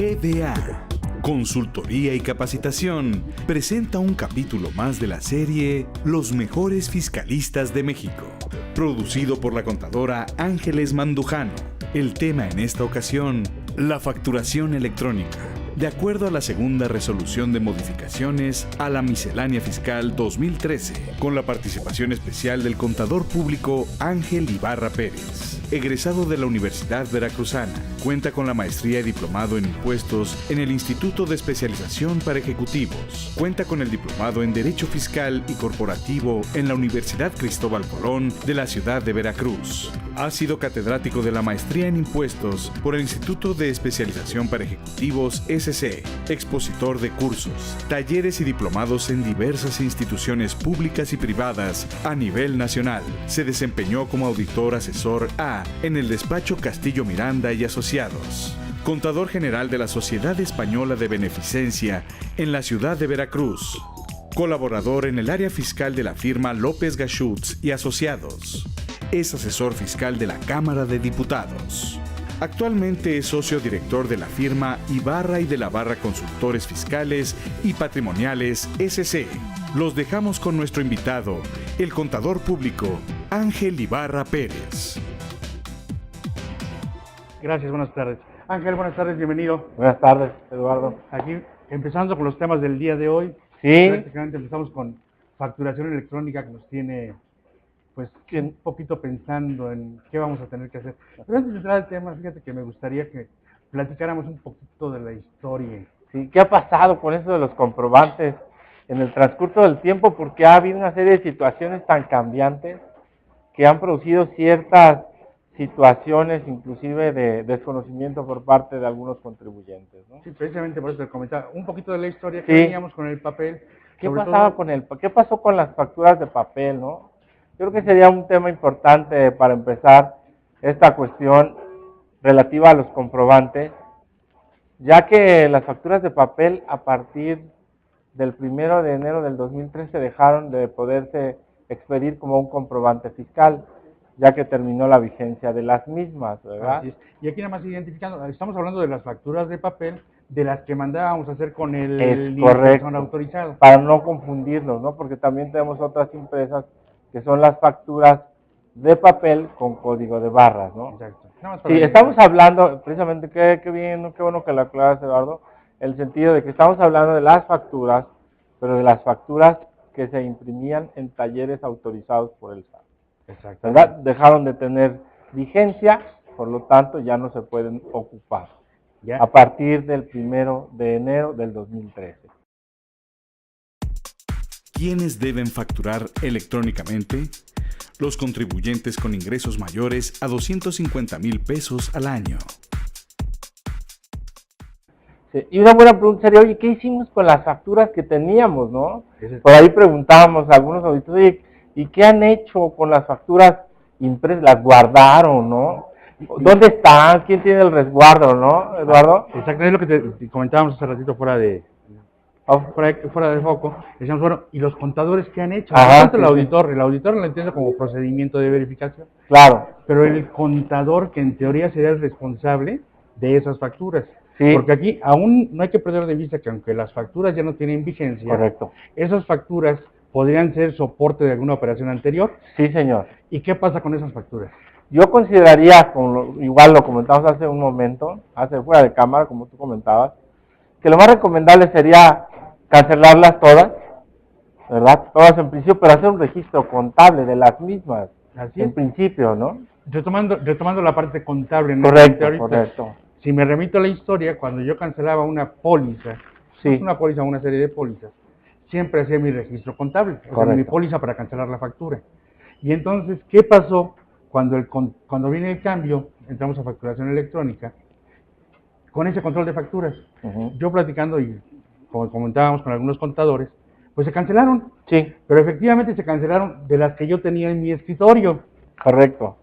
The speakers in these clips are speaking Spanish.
GBA, Consultoría y Capacitación, presenta un capítulo más de la serie Los Mejores Fiscalistas de México, producido por la contadora Ángeles Mandujano. El tema en esta ocasión, la facturación electrónica, de acuerdo a la segunda resolución de modificaciones a la Miscelánea Fiscal 2013, con la participación especial del contador público Ángel Ibarra Pérez, egresado de la Universidad Veracruzana. Cuenta con la maestría y diplomado en impuestos en el Instituto de Especialización para Ejecutivos. Cuenta con el diplomado en Derecho Fiscal y Corporativo en la Universidad Cristóbal Colón de la ciudad de Veracruz. Ha sido catedrático de la maestría en impuestos por el Instituto de Especialización para Ejecutivos SC, expositor de cursos, talleres y diplomados en diversas instituciones públicas y privadas a nivel nacional. Se desempeñó como auditor asesor A en el despacho Castillo Miranda y Asociados. Contador general de la Sociedad Española de Beneficencia en la ciudad de Veracruz. Colaborador en el área fiscal de la firma López Gachutz y Asociados. Es asesor fiscal de la Cámara de Diputados. Actualmente es socio director de la firma Ibarra y de la Barra Consultores Fiscales y Patrimoniales SC. Los dejamos con nuestro invitado, el contador público Ángel Ibarra Pérez. Gracias, buenas tardes. Ángel, buenas tardes, bienvenido. Buenas tardes, Eduardo. Aquí, empezando con los temas del día de hoy. Sí. Prácticamente empezamos con facturación electrónica, que nos tiene, pues, un poquito pensando en qué vamos a tener que hacer. Pero antes de entrar al tema, fíjate que me gustaría que platicáramos un poquito de la historia. Sí, ¿qué ha pasado con eso de los comprobantes en el transcurso del tiempo? Porque ha habido una serie de situaciones tan cambiantes que han producido ciertas situaciones, inclusive de desconocimiento por parte de algunos contribuyentes, ¿no? Sí, precisamente por eso te comentaba un poquito de la historia que Sí. veníamos con el papel. ¿Qué pasó con las facturas de papel, no? Yo creo que sería un tema importante para empezar esta cuestión relativa a los comprobantes, ya que las facturas de papel a partir del 1 de enero del 2013 dejaron de poderse expedir como un comprobante fiscal, ya que terminó la vigencia de las mismas, ¿verdad? Así es. Y aquí nada más identificando, estamos hablando de las facturas de papel, de las que mandábamos a hacer con el correcto, autorizado. para no confundirnos, ¿no? Porque también tenemos otras empresas que son las facturas de papel con código de barras, ¿no? Exacto. Sí, estamos hablando, precisamente, qué bien, qué bueno que lo aclaras, Eduardo, el sentido de que estamos hablando de las facturas, pero de las facturas que se imprimían en talleres autorizados por el SAT. Exacto. ¿Verdad? Dejaron de tener vigencia, por lo tanto ya no se pueden ocupar. Ya. A partir del 1 de enero del 2013. ¿Quiénes deben facturar electrónicamente? Los contribuyentes con ingresos mayores a 250,000 pesos al año. Sí, y una buena pregunta sería, oye, ¿qué hicimos con las facturas que teníamos, no? Ese es- Por ahí preguntábamos a algunos auditores, oye, ¿y qué han hecho con las facturas impresas? ¿Las guardaron, no? ¿Dónde están? ¿Quién tiene el resguardo, no, Eduardo? Exacto, es lo que te comentábamos hace ratito fuera de foco. Decíamos, bueno, ¿y los contadores qué han hecho? Ajá, No tanto sí, el auditor lo entiende como procedimiento de verificación, Claro, pero el contador, que en teoría sería el responsable de esas facturas. sí. Porque aquí aún no hay que perder de vista que aunque las facturas ya no tienen vigencia, Correcto. esas facturas podrían ser soporte de alguna operación anterior. Sí, señor. ¿Y qué pasa con esas facturas? Yo consideraría, igual lo comentamos hace un momento, fuera de cámara, como tú comentabas, que lo más recomendable sería cancelarlas todas, ¿verdad? Todas en principio, pero hacer un registro contable de las mismas, Así en es. principio, ¿no? Retomando la parte contable, ¿no? Correcto, Ahorita, correcto. si me remito a la historia, cuando yo cancelaba una póliza, Sí. una póliza o una serie de pólizas, siempre hacía mi registro contable, o sea, Correcto. mi póliza para cancelar la factura. Y entonces, ¿qué pasó cuando viene el cambio? Entramos a facturación electrónica, con ese control de facturas. Ujú. Yo platicando y como comentábamos con algunos contadores, pues se cancelaron, Sí, pero efectivamente se cancelaron de las que yo tenía en mi escritorio. correcto.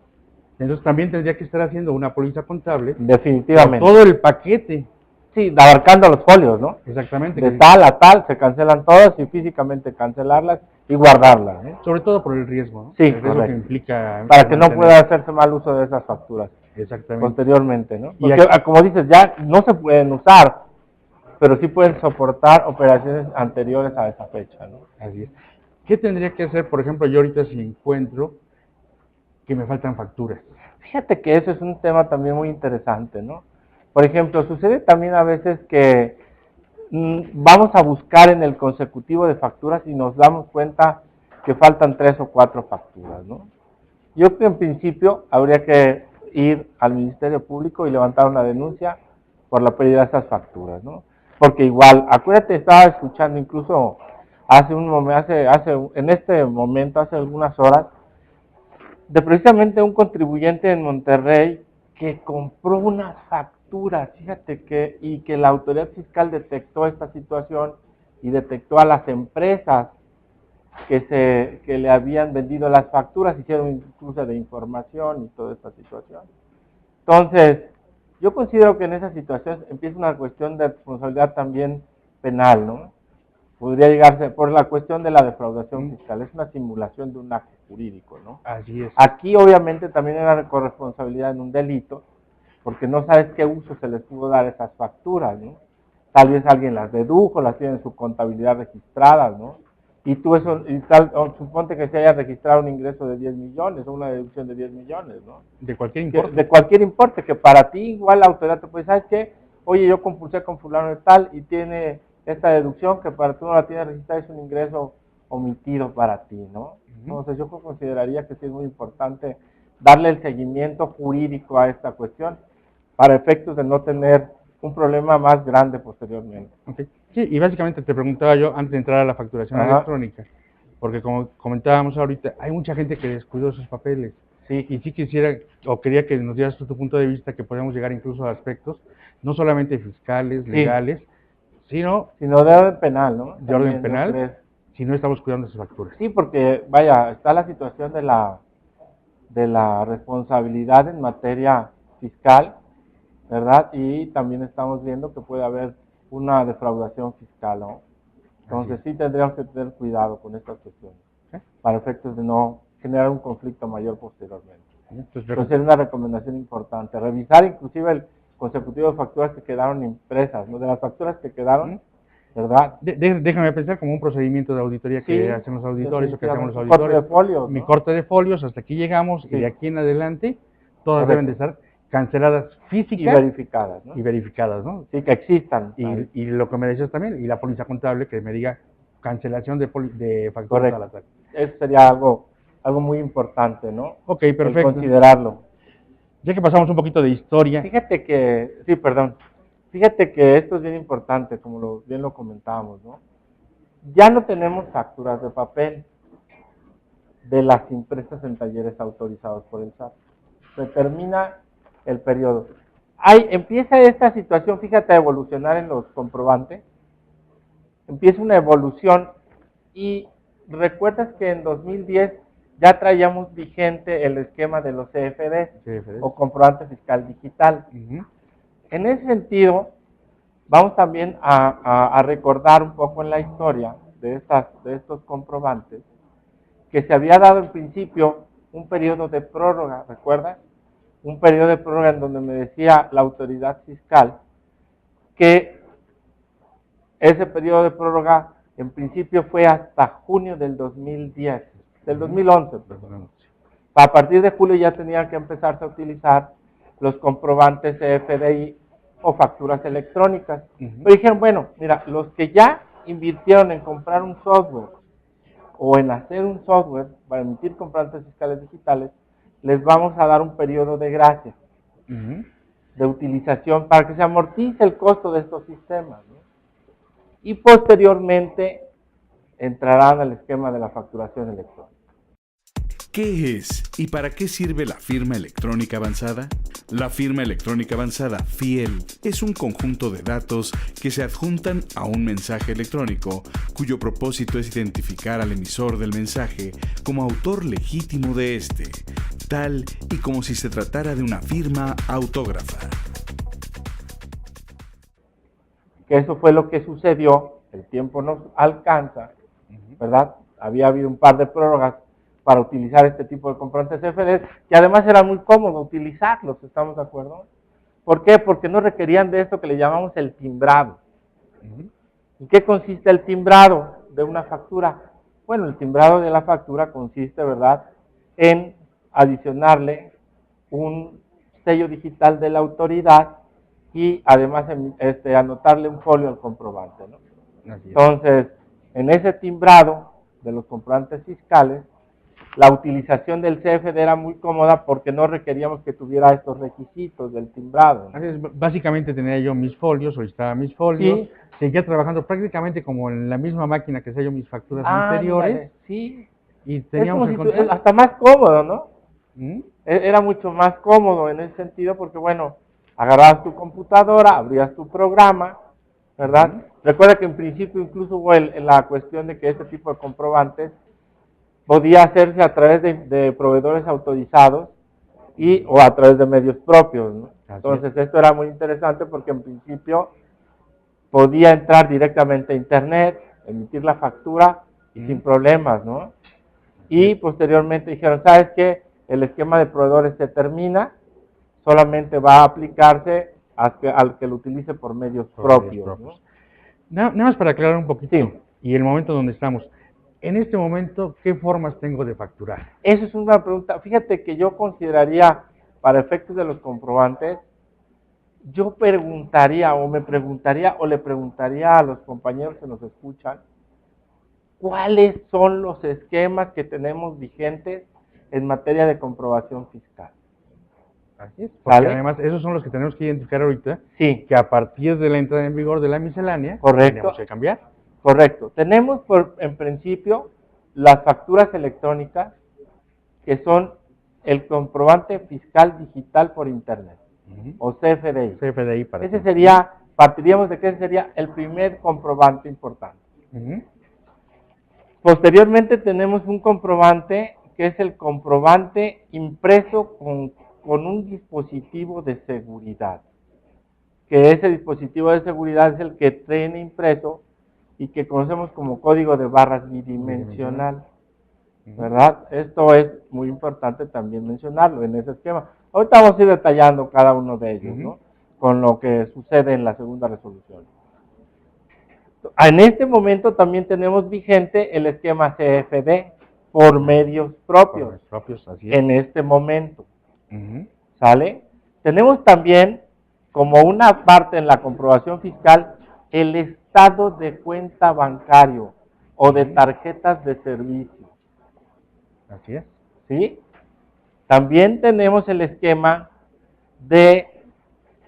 Entonces también tendría que estar haciendo una póliza contable, Definitivamente. todo el paquete. Sí, abarcando los folios, ¿no? Exactamente. De tal a tal se cancelan todas y físicamente cancelarlas y guardarlas, ¿eh? Sobre todo por el riesgo, ¿no? Sí, El riesgo que correcto. implica... Para que no mantener. pueda hacerse mal uso de esas facturas. Exactamente. posteriormente, ¿no? Y Porque, aquí- como dices, ya no se pueden usar, pero sí pueden soportar operaciones anteriores a esa fecha, ¿no? Así es. ¿Qué tendría que hacer, por ejemplo, yo ahorita si encuentro que me faltan facturas? Fíjate que eso es un tema también muy interesante, ¿no? Por ejemplo, sucede también a veces que vamos a buscar en el consecutivo de facturas y nos damos cuenta que faltan 3 o 4 facturas, ¿no? Yo creo que en principio habría que ir al Ministerio Público y levantar una denuncia por la pérdida de esas facturas, ¿no? Porque igual, acuérdate, estaba escuchando incluso hace un momento, en este momento, hace algunas horas, de precisamente un contribuyente en Monterrey que compró unas facturas, fíjate y que la autoridad fiscal detectó esta situación y detectó a las empresas que le habían vendido las facturas, hicieron incluso de información y toda esta situación. Entonces, yo considero que en esa situación empieza una cuestión de responsabilidad también penal, ¿no? Podría llegarse por la cuestión de la defraudación fiscal, es una simulación de un acto jurídico, ¿no? Así es. Aquí obviamente también era corresponsabilidad en un delito, porque no sabes qué uso se les pudo dar a esas facturas, ¿no? Tal vez alguien las dedujo, las tiene en su contabilidad registradas, ¿no? Y tú eso, suponte que se haya registrado un ingreso de 10 millones o una deducción de 10 millones, ¿no? De cualquier importe. De cualquier importe, que para ti igual la autoridad te puede decir, ¿sabes qué? Oye, yo compulsé con fulano de tal y tiene esta deducción que para tú no la tienes registrada, es un ingreso omitido para ti, ¿no? Entonces yo consideraría que sí es muy importante darle el seguimiento jurídico a esta cuestión para efectos de no tener un problema más grande posteriormente. Okay. Sí, y básicamente te preguntaba yo antes de entrar a la facturación electrónica, porque como comentábamos ahorita, hay mucha gente que descuidó sus papeles. Sí, y sí quisiera, o quería que nos dieras tu punto de vista, que podemos llegar incluso a aspectos, no solamente fiscales, legales, sino de orden penal, ¿no? De orden penal, si no estamos cuidando sus facturas. Sí, porque, vaya, está la situación de la responsabilidad en materia fiscal, ¿verdad? Y también estamos viendo que puede haber una defraudación fiscal, ¿no? Entonces sí tendríamos que tener cuidado con estas cuestiones, para efectos de no generar un conflicto mayor posteriormente. Entonces es una recomendación importante, revisar inclusive el consecutivo de facturas que quedaron impresas, ¿no? De las facturas que quedaron, ¿verdad? Déjame pensar como un procedimiento de auditoría que hacen los auditores o que hacemos los auditores. Corte de folios, Mi corte de folios, hasta aquí llegamos y de aquí en adelante todas deben de estar canceladas físicas y verificadas, ¿no? Y verificadas, ¿no? Sí, que existan. Y lo que me decías también, y la póliza contable que me diga cancelación de facturas al azar. Eso sería algo muy importante, ¿no? Ok, perfecto. El considerarlo. Ya que pasamos un poquito de historia. Fíjate que esto es bien importante, como bien lo comentábamos, ¿no? Ya no tenemos facturas de papel de las impresas en talleres autorizados por el SAT. Se termina el periodo. Empieza esta situación, fíjate, a evolucionar en los comprobantes. Empieza una evolución y recuerdas que en 2010 ya traíamos vigente el esquema de los CFDs, o comprobante fiscal digital. En ese sentido, vamos también a recordar un poco en la historia de estos comprobantes que se había dado en principio un periodo de prórroga, ¿recuerdas? Un periodo de prórroga en donde me decía la autoridad fiscal que ese periodo de prórroga en principio fue hasta junio del 2010, del 2011. Perdón. A partir de julio ya tenían que empezarse a utilizar los comprobantes CFDI o facturas electrónicas. Pero dijeron, bueno, mira, los que ya invirtieron en comprar un software o en hacer un software para emitir comprobantes fiscales digitales, les vamos a dar un periodo de gracia, de utilización, para que se amortice el costo de estos sistemas, ¿no? Y posteriormente entrarán al esquema de la facturación electrónica. ¿Qué es y para qué sirve la firma electrónica avanzada? La firma electrónica avanzada, FIEL, es un conjunto de datos que se adjuntan a un mensaje electrónico, cuyo propósito es identificar al emisor del mensaje como autor legítimo de este, tal y como si se tratara de una firma autógrafa. Que eso fue lo que sucedió, el tiempo nos alcanza, ¿verdad? Había habido un par de prórrogas para utilizar este tipo de comprobantes CFDs, que además era muy cómodo utilizarlos, ¿estamos de acuerdo? ¿Por qué? Porque no requerían de esto que le llamamos el timbrado. ¿En qué consiste el timbrado de una factura? Bueno, el timbrado de la factura consiste, ¿verdad?, en adicionarle un sello digital de la autoridad y además anotarle un folio al comprobante, ¿no? Entonces, en ese timbrado de los comprobantes fiscales, la utilización del CFD era muy cómoda porque no requeríamos que tuviera estos requisitos del timbrado, ¿no? Así es, básicamente tenía yo mis folios, solicitaba mis folios, Sí. seguía trabajando prácticamente como en la misma máquina que sello mis facturas anteriores. Ándale, sí. Y teníamos el Es control. hasta más cómodo, ¿no? ¿Mm? Era mucho más cómodo en ese sentido porque, bueno, agarrabas tu computadora, abrías tu programa, ¿verdad? Recuerda que en principio incluso hubo la cuestión de que este tipo de comprobantes podía hacerse a través de proveedores autorizados o a través de medios propios, ¿no? Entonces esto era muy interesante porque en principio podía entrar directamente a internet, emitir la factura y sin problemas, ¿no? Y posteriormente dijeron, ¿sabes qué? El esquema de proveedores se termina, solamente va a aplicarse al que lo utilice por medios propios, ¿no? Nada más para aclarar un poquito, Sí. y el momento donde estamos. En este momento, ¿qué formas tengo de facturar? Eso es una pregunta. Fíjate que yo consideraría, para efectos de los comprobantes, yo preguntaría, o le preguntaría a los compañeros que nos escuchan, ¿cuáles son los esquemas que tenemos vigentes en materia de comprobación fiscal? Así es, porque ¿Sale? además esos son los que tenemos que identificar ahorita, Sí, que a partir de la entrada en vigor de la miscelánea, correcto. tenemos que cambiar. Correcto. Tenemos en principio las facturas electrónicas, que son el comprobante fiscal digital por internet, o CFDI. CFDI para Ese ti. sería, partiríamos de que ese sería el primer comprobante importante. Posteriormente tenemos un comprobante que es el comprobante impreso con un dispositivo de seguridad, que ese dispositivo de seguridad es el que tiene impreso y que conocemos como código de barras bidimensional, ¿verdad? Esto es muy importante también mencionarlo en ese esquema. Ahorita vamos a ir detallando cada uno de ellos, ¿no? Con lo que sucede en la segunda resolución. En este momento también tenemos vigente el esquema CFD por medios propios, Así es. en este momento, ¿sale? Tenemos también, como una parte en la comprobación fiscal, el estado de cuenta bancario o de tarjetas de servicio. Así es. ¿Sí? También tenemos el esquema de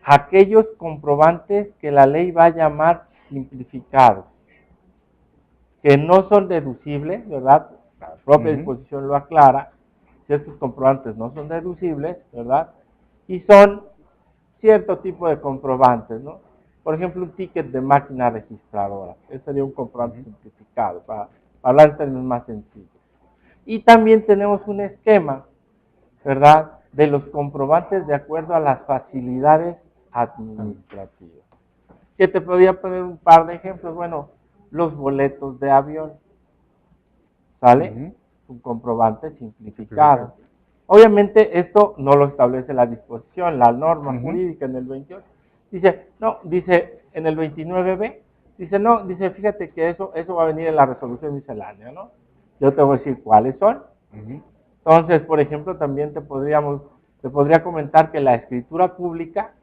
aquellos comprobantes que la ley va a llamar simplificados, que no son deducibles, ¿verdad? La propia disposición lo aclara, ciertos comprobantes no son deducibles, ¿verdad? Y son cierto tipo de comprobantes, ¿no? Por ejemplo, un ticket de máquina registradora, ese sería un comprobante simplificado, para hablar en términos más sencillos. Y también tenemos un esquema, ¿verdad?, de los comprobantes de acuerdo a las facilidades administrativas. Que te podría poner un par de ejemplos. Bueno, los boletos de avión, ¿sale? Un comprobante simplificado. Obviamente esto no lo establece la disposición, la norma jurídica en el 28. Dice, no, dice en el 29B, dice, no, dice, fíjate que eso va a venir en la resolución miscelánea, ¿no? Yo te voy a decir cuáles son. Entonces, por ejemplo, también te podría comentar que la escritura pública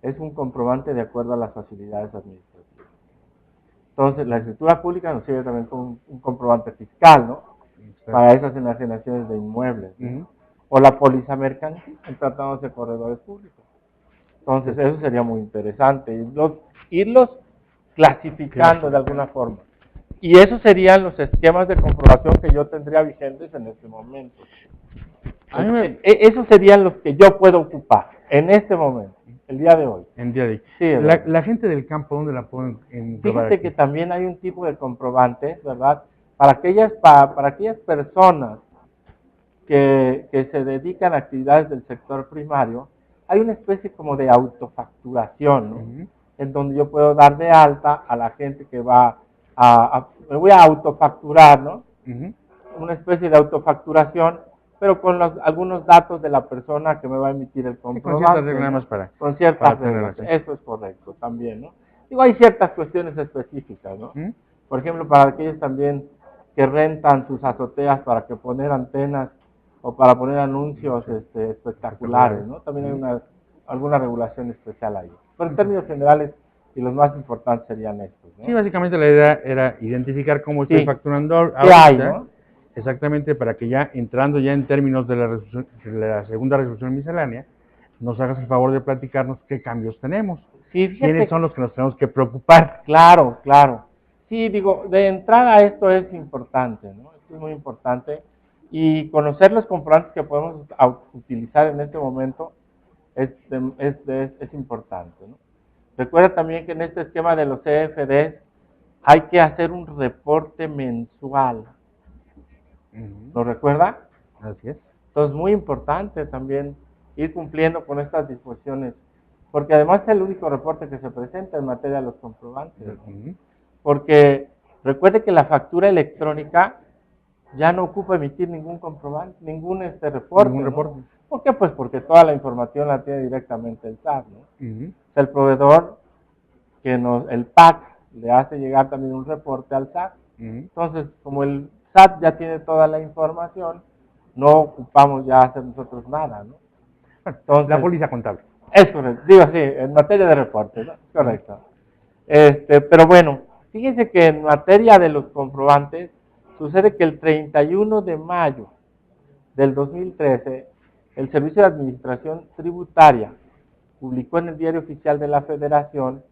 es un comprobante de acuerdo a las facilidades administrativas. Entonces, la escritura pública nos sirve también como un comprobante fiscal, ¿no? Para esas enajenaciones de inmuebles, ¿no? O la póliza mercantil en tratados de corredores públicos. Entonces, eso sería muy interesante, irlos clasificando de alguna forma. Y esos serían los esquemas de comprobación que yo tendría vigentes en este momento. Esos serían los que yo puedo ocupar en este momento, el día de hoy. En día de hoy. Sí, la gente del campo, ¿dónde la pueden encontrar? Fíjate que también hay un tipo de comprobante, ¿verdad? Para aquellas personas que se dedican a actividades del sector primario, hay una especie como de autofacturación, ¿no? En donde yo puedo dar de alta a la gente que va me voy a autofacturar, ¿no? una especie de autofacturación, pero con algunos datos de la persona que me va a emitir el comprobante. Con ciertas reglas nada más con ciertas reglas, eso es correcto también, ¿no? Digo, hay ciertas cuestiones específicas, ¿no? Por ejemplo, para aquellos también que rentan sus azoteas para que poner antenas o para poner anuncios espectaculares, ¿no? También hay alguna regulación especial ahí. Pero en términos generales, y los más importantes serían estos, ¿no? Sí, básicamente la idea era identificar cómo estoy facturando ahorita. ¿Qué hay, no? Exactamente, para que ya entrando ya en términos de la segunda resolución miscelánea, nos hagas el favor de platicarnos qué cambios tenemos. Sí, ¿Quiénes son los que nos tenemos que preocupar? Claro, claro. Sí, digo, de entrada esto es importante, ¿no? Esto es muy importante. Y conocer los comprobantes que podemos utilizar en este momento es importante, ¿no? Recuerda también que en este esquema de los CFDs hay que hacer un reporte mensual. ¿Lo recuerda? Así es. Entonces, muy importante también ir cumpliendo con estas disposiciones, porque además es el único reporte que se presenta en materia de los comprobantes, ¿no? Porque recuerde que la factura electrónica ya no ocupa emitir ningún comprobante, ningún reporte. Ningún reporte. ¿No? ¿Por qué? Pues porque toda la información la tiene directamente el SAT, ¿no? O sea, el proveedor, el PAC, le hace llegar también un reporte al SAT. Entonces, como el SAT ya tiene toda la información, no ocupamos ya hacer nosotros nada, ¿no? Entonces, la póliza contable. Es correcto, digo sí, en materia de reportes, ¿no? Correcto. Pero bueno, fíjense que en materia de los comprobantes, sucede que el 31 de mayo del 2013, el Servicio de Administración Tributaria publicó en el Diario Oficial de la Federación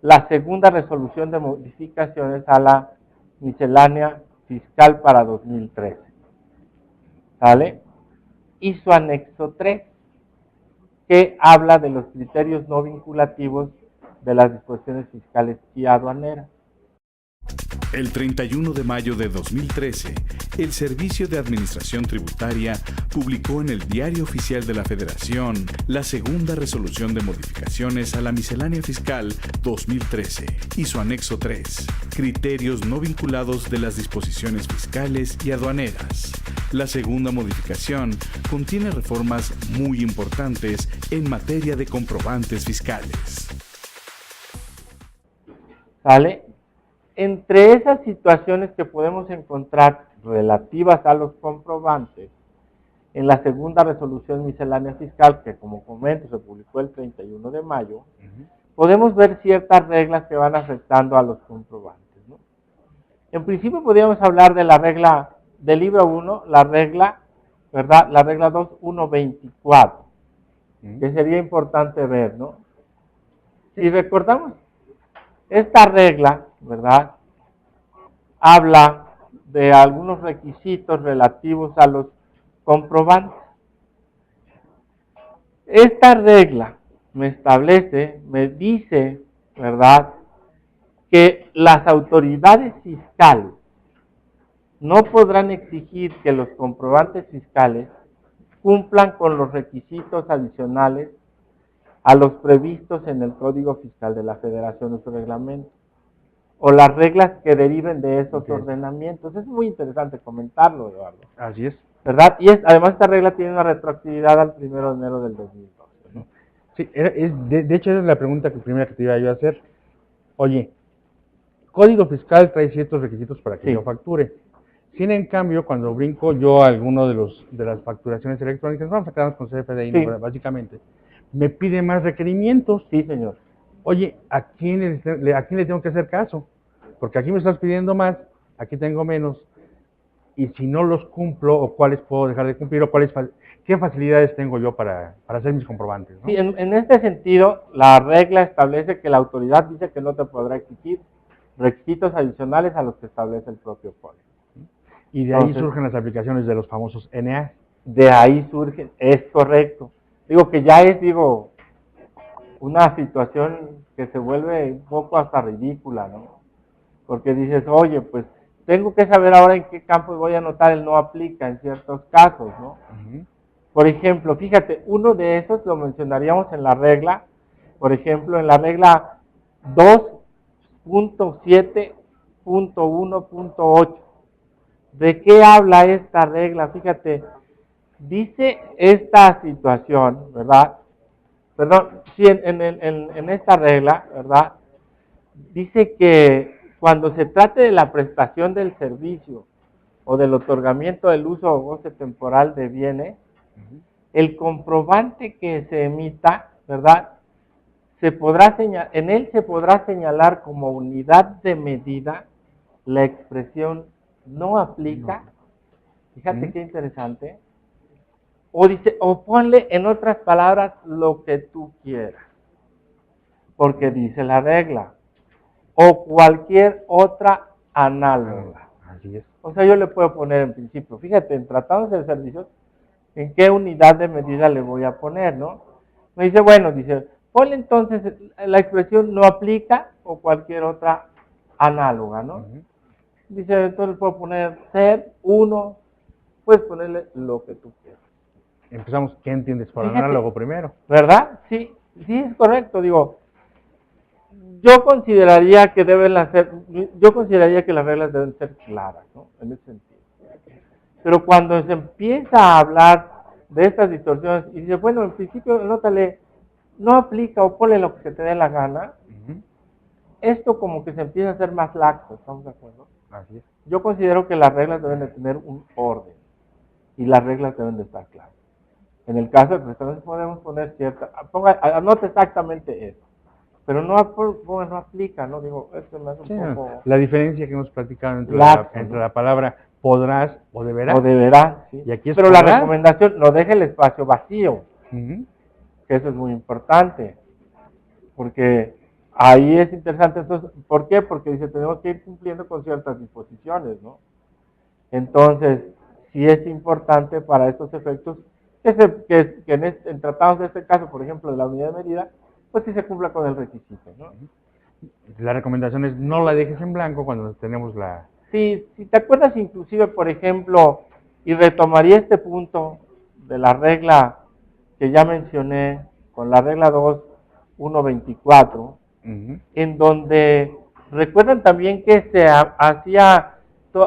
la segunda resolución de modificaciones a la miscelánea fiscal para 2013. ¿Sale? Y su anexo 3, que habla de los criterios no vinculativos de las disposiciones fiscales y aduaneras. El 31 de mayo de 2013, el Servicio de Administración Tributaria publicó en el Diario Oficial de la Federación la segunda resolución de modificaciones a la miscelánea fiscal 2013 y su anexo 3, criterios no vinculados de las disposiciones fiscales y aduaneras. La segunda modificación contiene reformas muy importantes en materia de comprobantes fiscales. ¿Sale? Entre esas situaciones que podemos encontrar relativas a los comprobantes, en la segunda resolución miscelánea fiscal, que como comento se publicó el 31 de mayo, podemos ver ciertas reglas que van afectando a los comprobantes, ¿no? En principio podríamos hablar de la regla del libro 1, la regla, ¿verdad? La regla 2.1.24, que sería importante ver, ¿no? Si recordamos, esta regla, ¿verdad?, habla de algunos requisitos relativos a los comprobantes. Esta regla me dice, ¿verdad?, que las autoridades fiscales no podrán exigir que los comprobantes fiscales cumplan con los requisitos adicionales a los previstos en el Código Fiscal de la Federación de su reglamento, o las reglas que deriven de esos ordenamientos. Es muy interesante comentarlo, Eduardo. Así es. ¿Verdad? Y además esta regla tiene una retroactividad al 1 de enero del 2012, ¿no? Sí, de hecho esa es la pregunta primera que te iba yo a hacer. Oye, Código Fiscal trae ciertos requisitos para que yo facture. Sin en cambio, cuando brinco yo a alguno de las facturaciones electrónicas, vamos a quedarnos con CFDI, básicamente, me pide más requerimientos. Sí, señor. Oye, ¿a quién le tengo que hacer caso? Porque aquí me estás pidiendo más, aquí tengo menos, y si no los cumplo, o cuáles puedo dejar de cumplir, o qué facilidades tengo yo para hacer mis comprobantes, ¿no? Sí, en este sentido, la regla establece que la autoridad dice que no te podrá exigir requisitos adicionales a los que establece el propio código. Y de ahí surgen las aplicaciones de los famosos NA. De ahí surgen, es correcto. Digo que ya es, una situación que se vuelve un poco hasta ridícula, ¿no? Porque dices, oye, pues tengo que saber ahora en qué campo voy a anotar el no aplica en ciertos casos, ¿no? Por ejemplo, fíjate, uno de esos lo mencionaríamos en la regla, por ejemplo, en la regla 2.7.1.8, ¿De qué habla esta regla? Fíjate, dice esta situación, ¿verdad? Perdón, sí, en esta regla, ¿verdad? Dice que cuando se trate de la prestación del servicio o del otorgamiento del uso o goce temporal de bienes, el comprobante que se emita, ¿verdad? En él se podrá señalar como unidad de medida la expresión no aplica. Fíjate qué interesante. O dice, o ponle en otras palabras lo que tú quieras. Porque dice la regla. O cualquier otra análoga. Así es. O sea, yo le puedo poner en principio, fíjate, en tratados de servicios, ¿en qué unidad de medida le voy a poner, no? Me dice, bueno, dice, ponle entonces la expresión no aplica o cualquier otra análoga, ¿no? Dice, entonces puedo poner ser, uno, puedes ponerle lo que tú quieras. Empezamos, ¿qué entiendes por Fíjate, análogo primero? ¿verdad? Sí, sí es correcto, digo, yo consideraría que las reglas deben ser claras, ¿no? En ese sentido. Pero cuando se empieza a hablar de estas distorsiones y dice, bueno, en principio, nótale, no aplica o ponle lo que se te dé la gana, esto como que se empieza a hacer más laxo, ¿estamos de acuerdo? Así es. Yo considero que las reglas deben de tener un orden y las reglas deben de estar claras. En el caso de prestaciones podemos poner anote exactamente eso, pero no aplica, ¿no? Digo, esto me hace un poco... La diferencia que hemos platicado entre, laxo, entre la palabra podrás o deberás. O deberá, sí. Y aquí es pero podrás. la recomendación, no deje el espacio vacío, que eso es muy importante, porque ahí es interesante. Entonces, ¿por qué? Porque dice, tenemos que ir cumpliendo con ciertas disposiciones, ¿no? Entonces, sí es importante para estos efectos que en tratados de este caso, por ejemplo, de la unidad de medida, pues sí se cumpla con el requisito, ¿no? La recomendación es no la dejes en blanco cuando tenemos la... Sí, si te acuerdas inclusive, por ejemplo, y retomaría este punto de la regla que ya mencioné, con la regla 2.1.24, en donde recuerdan también que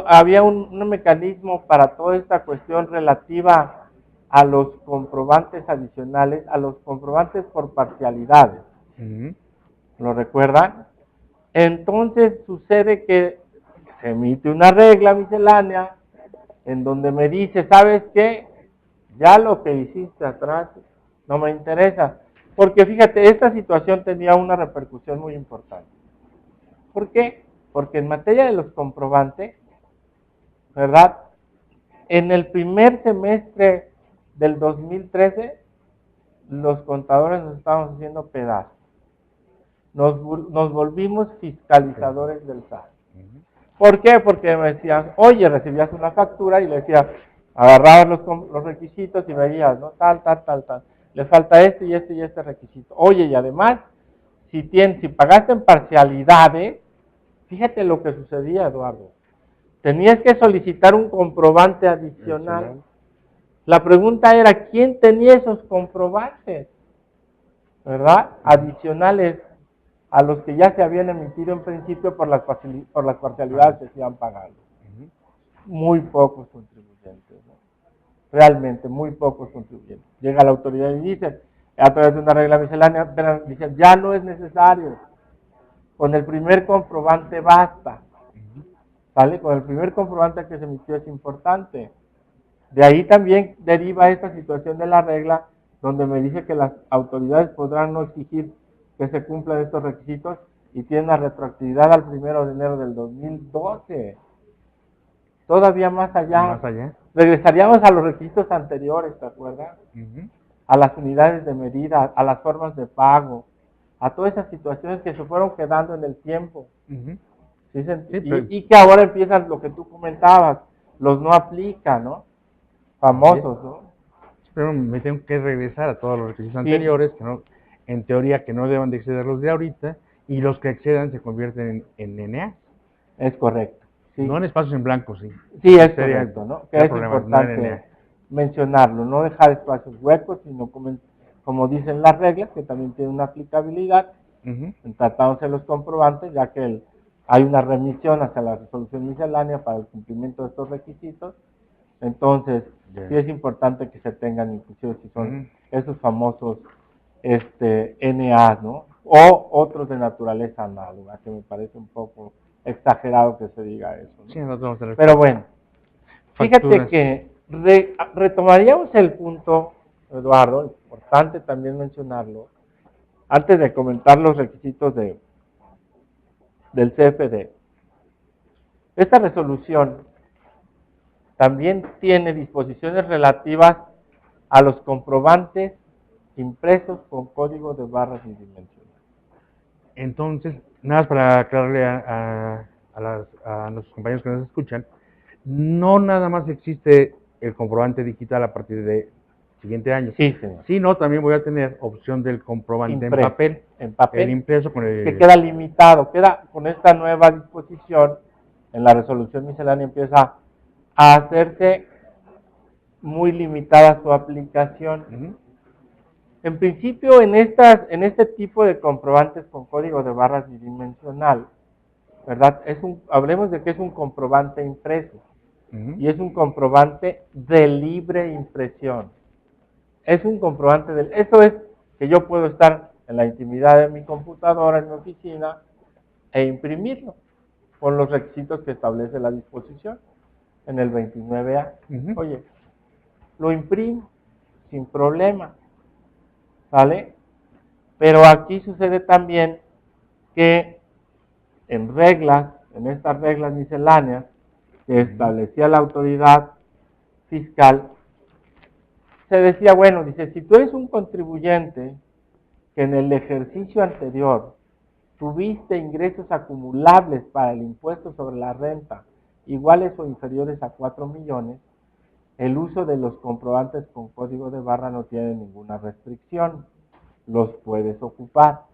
había un mecanismo para toda esta cuestión relativa a los comprobantes adicionales, a los comprobantes por parcialidades. ¿Lo recuerdan? Entonces sucede que se emite una regla miscelánea en donde me dice, ¿sabes qué? Ya lo que hiciste atrás no me interesa. Porque fíjate, esta situación tenía una repercusión muy importante. ¿Por qué? Porque en materia de los comprobantes, ¿verdad? En el primer semestre del 2013, los contadores nos estábamos haciendo pedazos. Nos volvimos fiscalizadores del SAT. ¿Por qué? Porque me decían, oye, recibías una factura y le decía, agarrabas los requisitos y veías, ¿no? Tal. Le falta este y este y este requisito. Oye, y además, si pagaste en parcialidades, fíjate lo que sucedía, Eduardo. Tenías que solicitar un comprobante adicional. La pregunta era, ¿quién tenía esos comprobantes? ¿Verdad? Adicionales a los que ya se habían emitido en principio por las parcialidades que se iban pagando. Muy pocos contribuyentes, ¿no? Realmente muy pocos contribuyentes. Llega la autoridad y dice, a través de una regla miscelánea, dicen, ya no es necesario. Con el primer comprobante basta. ¿Vale? Con el primer comprobante que se emitió es importante. De ahí también deriva esta situación de la regla, donde me dice que las autoridades podrán no exigir que se cumplan estos requisitos y tienen la retroactividad al 1 de enero del 2012. Todavía más allá. Regresaríamos a los requisitos anteriores, ¿te acuerdas? A las unidades de medida, a las formas de pago, a todas esas situaciones que se fueron quedando en el tiempo. Y que ahora empiezan lo que tú comentabas, los no aplica, ¿no? Famosos, ¿no? Pero me tengo que regresar a todos los requisitos anteriores, que no, en teoría que no deben de exceder los de ahorita, y los que excedan se convierten en NA. Es correcto. Sí. No en espacios en blanco, sí. Sí, es correcto, ¿no? Que es importante mencionarlo, no dejar espacios huecos, sino como dicen las reglas, que también tienen una aplicabilidad en tratándose los comprobantes, ya que hay una remisión hacia la resolución miscelánea para el cumplimiento de estos requisitos. Entonces, sí es importante que se tengan, inclusive si son esos famosos NAs, ¿no? O otros de naturaleza análoga, que me parece un poco exagerado que se diga eso, ¿no? Sí, nosotros vamos a tener Pero bueno, fíjate facturas. que retomaríamos el punto, Eduardo, importante también mencionarlo, antes de comentar los requisitos del CFD. Esta resolución también tiene disposiciones relativas a los comprobantes impresos con código de barras bidimensionales. Entonces, nada más para aclararle a nuestros compañeros que nos escuchan, no nada más existe el comprobante digital a partir del siguiente año, Sí, señor. sino también voy a tener opción del comprobante Impreso, en papel. en papel. El impreso con el... Que queda limitado, queda con esta nueva disposición en la resolución miscelánea, empieza a hacerse muy limitada su aplicación. En principio, en este tipo de comprobantes con código de barras bidimensional, ¿verdad? Hablemos de que es un comprobante impreso y es un comprobante de libre impresión. Es un comprobante eso es que yo puedo estar en la intimidad de mi computadora, en mi oficina, e imprimirlo con los requisitos que establece la disposición en el 29A. Oye, lo imprimo sin problema, ¿sale? Pero aquí sucede también que en estas reglas misceláneas que establecía la autoridad fiscal, se decía, bueno, dice, si tú eres un contribuyente que en el ejercicio anterior tuviste ingresos acumulables para el impuesto sobre la renta iguales o inferiores a 4 millones, el uso de los comprobantes con código de barra no tiene ninguna restricción, los puedes ocupar.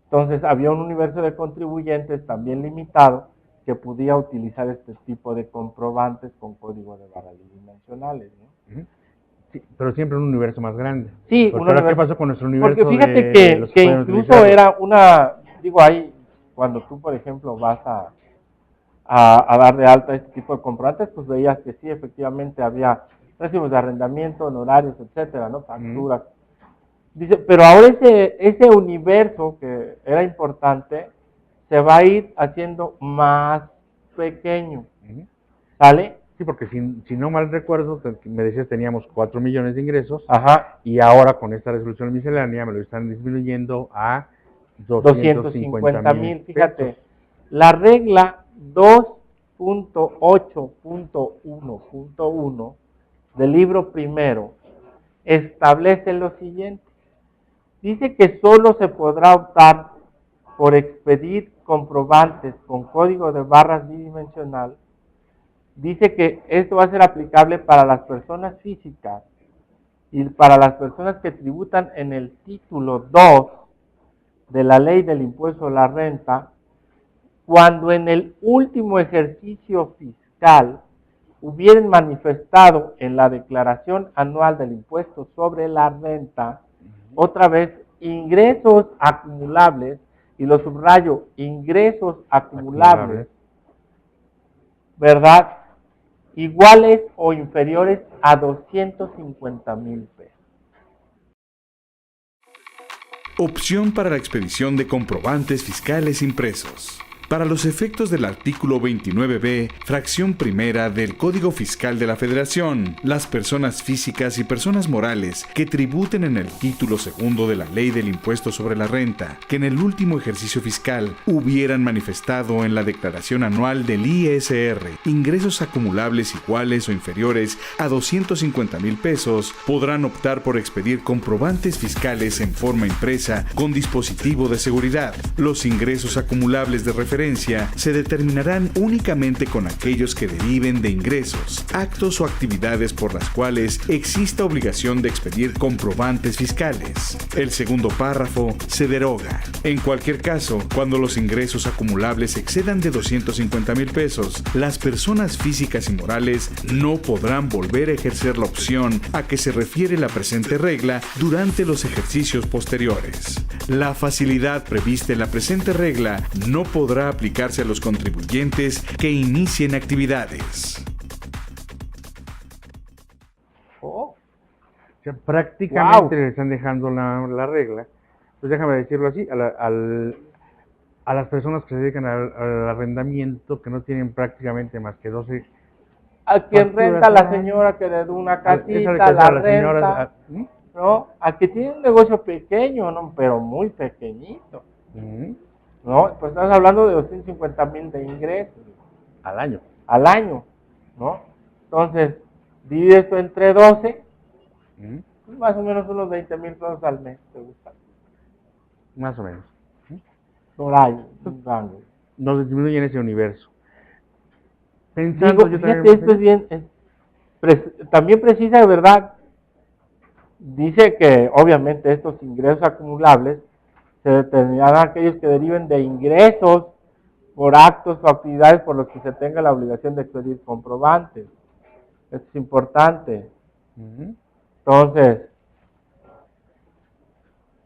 Entonces había un universo de contribuyentes también limitado que podía utilizar este tipo de comprobantes con código de barra bidimensionales, ¿no? Sí, pero siempre un universo más grande. Sí, porque ahora, ¿qué pasó con nuestro universo? Porque fíjate de los que pueden incluso utilizarlo? era ahí, cuando tú, por ejemplo, vas a dar de alta este tipo de comprobantes, pues veías que sí, efectivamente había recibos de arrendamiento, honorarios, etcétera, ¿no? Facturas. Dice, pero ahora ese universo que era importante se va a ir haciendo más pequeño, ¿sale? Sí, porque si no mal recuerdo, me decías teníamos 4 millones de ingresos. Ajá. Y ahora con esta resolución miscelánea me lo están disminuyendo a 250,000. Fíjate, la regla 2.8.1.1 del libro primero establece lo siguiente. Dice que solo se podrá optar por expedir comprobantes con código de barras bidimensional. Dice que esto va a ser aplicable para las personas físicas y para las personas que tributan en el título 2 de la ley del impuesto a la renta, cuando en el último ejercicio fiscal hubieran manifestado en la declaración anual del impuesto sobre la renta, otra vez, ingresos acumulables, y lo subrayo, ingresos acumulables, ¿verdad? Iguales o inferiores a 250,000 pesos. Opción para la expedición de comprobantes fiscales impresos. Para los efectos del artículo 29b, fracción primera del Código Fiscal de la Federación, las personas físicas y personas morales que tributen en el título segundo de la Ley del Impuesto sobre la Renta, que en el último ejercicio fiscal hubieran manifestado en la declaración anual del ISR ingresos acumulables iguales o inferiores a 250,000 pesos, podrán optar por expedir comprobantes fiscales en forma impresa con dispositivo de seguridad. Los ingresos acumulables de referencia se determinarán únicamente con aquellos que deriven de ingresos, actos o actividades por las cuales exista obligación de expedir comprobantes fiscales. El segundo párrafo se deroga. En cualquier caso, cuando los ingresos acumulables excedan de 250,000 pesos, las personas físicas y morales no podrán volver a ejercer la opción a que se refiere la presente regla durante los ejercicios posteriores. La facilidad prevista en la presente regla no podrá podrá aplicarse a los contribuyentes que inicien actividades. Oh, O sea, prácticamente Wow. le están dejando la regla, pues déjame decirlo así, a las personas que se dedican al arrendamiento, que no tienen prácticamente más que 12 a quien facturas renta la al año, señora que le da una esa le casita, cuesta la a las señoras, renta, ¿no? A que tiene un negocio pequeño, ¿no? Pero muy pequeñito, ¿no? Pues estás hablando de 250,000 de ingresos al año. al año, ¿no? Entonces, divide esto entre 12, pues más o menos unos 20,000 pesos al mes, ¿te gusta? Más o menos. Por año, un rango. Nos disminuyen ese universo. Pensando Digo, yo fíjate, también, esto es bien, también precisa, de verdad, dice que obviamente estos ingresos acumulables se determinarán aquellos que deriven de ingresos por actos o actividades por los que se tenga la obligación de expedir comprobantes. Esto es importante. Entonces,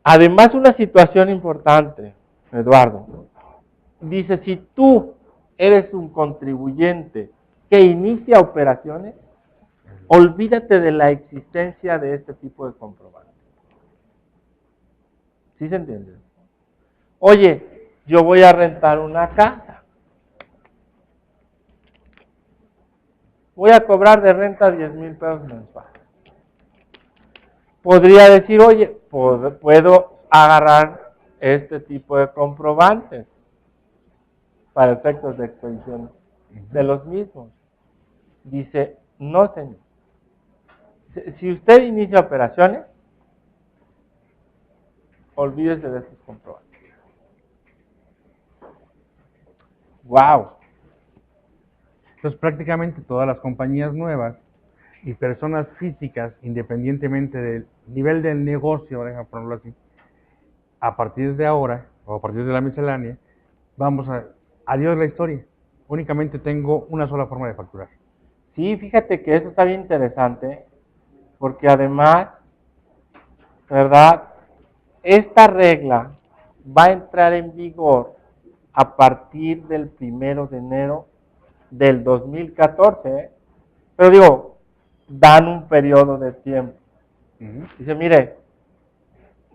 además una situación importante, Eduardo, dice, si tú eres un contribuyente que inicia operaciones, olvídate de la existencia de este tipo de comprobantes. ¿Sí se entiende? Oye, yo voy a rentar una casa. Voy a cobrar de renta 10,000 pesos mensuales. Podría decir, oye, puedo agarrar este tipo de comprobantes para efectos de expedición de los mismos. Dice, no señor. Si usted inicia operaciones, olvídese de estos comprobantes. ¡Wow! Entonces prácticamente todas las compañías nuevas y personas físicas, independientemente del nivel del negocio, déjame ponerlo así, a partir de ahora, o a partir de la miscelánea, vamos a, adiós la historia. Únicamente tengo una sola forma de facturar. Sí, fíjate que eso está bien interesante, porque además, ¿verdad? Esta regla va a entrar en vigor a partir del 1 de enero del 2014, ¿eh? Pero digo, dan un periodo de tiempo. Dice, mire,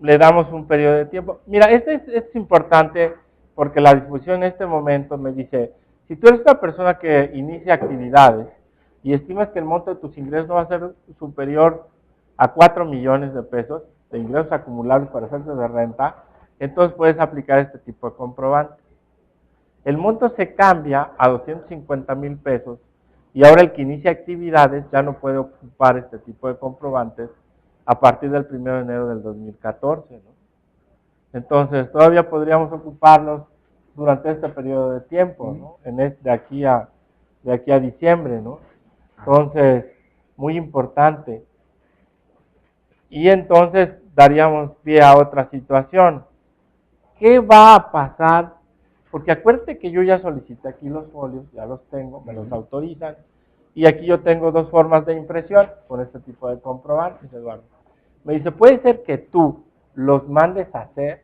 le damos un periodo de tiempo. Mira, esto es importante porque la disposición en este momento me dice, si tú eres una persona que inicia actividades y estimas que el monto de tus ingresos no va a ser superior a 4 millones de pesos de ingresos acumulables para efectos de renta, entonces puedes aplicar este tipo de comprobante. El monto se cambia a 250,000 pesos y ahora el que inicia actividades ya no puede ocupar este tipo de comprobantes a partir del 1 de enero del 2014, ¿no? Entonces, todavía podríamos ocuparlos durante este periodo de tiempo, ¿no? De aquí a diciembre, ¿no? Entonces, muy importante. Y entonces daríamos pie a otra situación. ¿Qué va a pasar? Porque acuérdate que yo ya solicité aquí los folios, ya los tengo, me los autorizan, y aquí yo tengo dos formas de impresión con este tipo de comprobantes, Eduardo. Me dice, puede ser que tú los mandes a hacer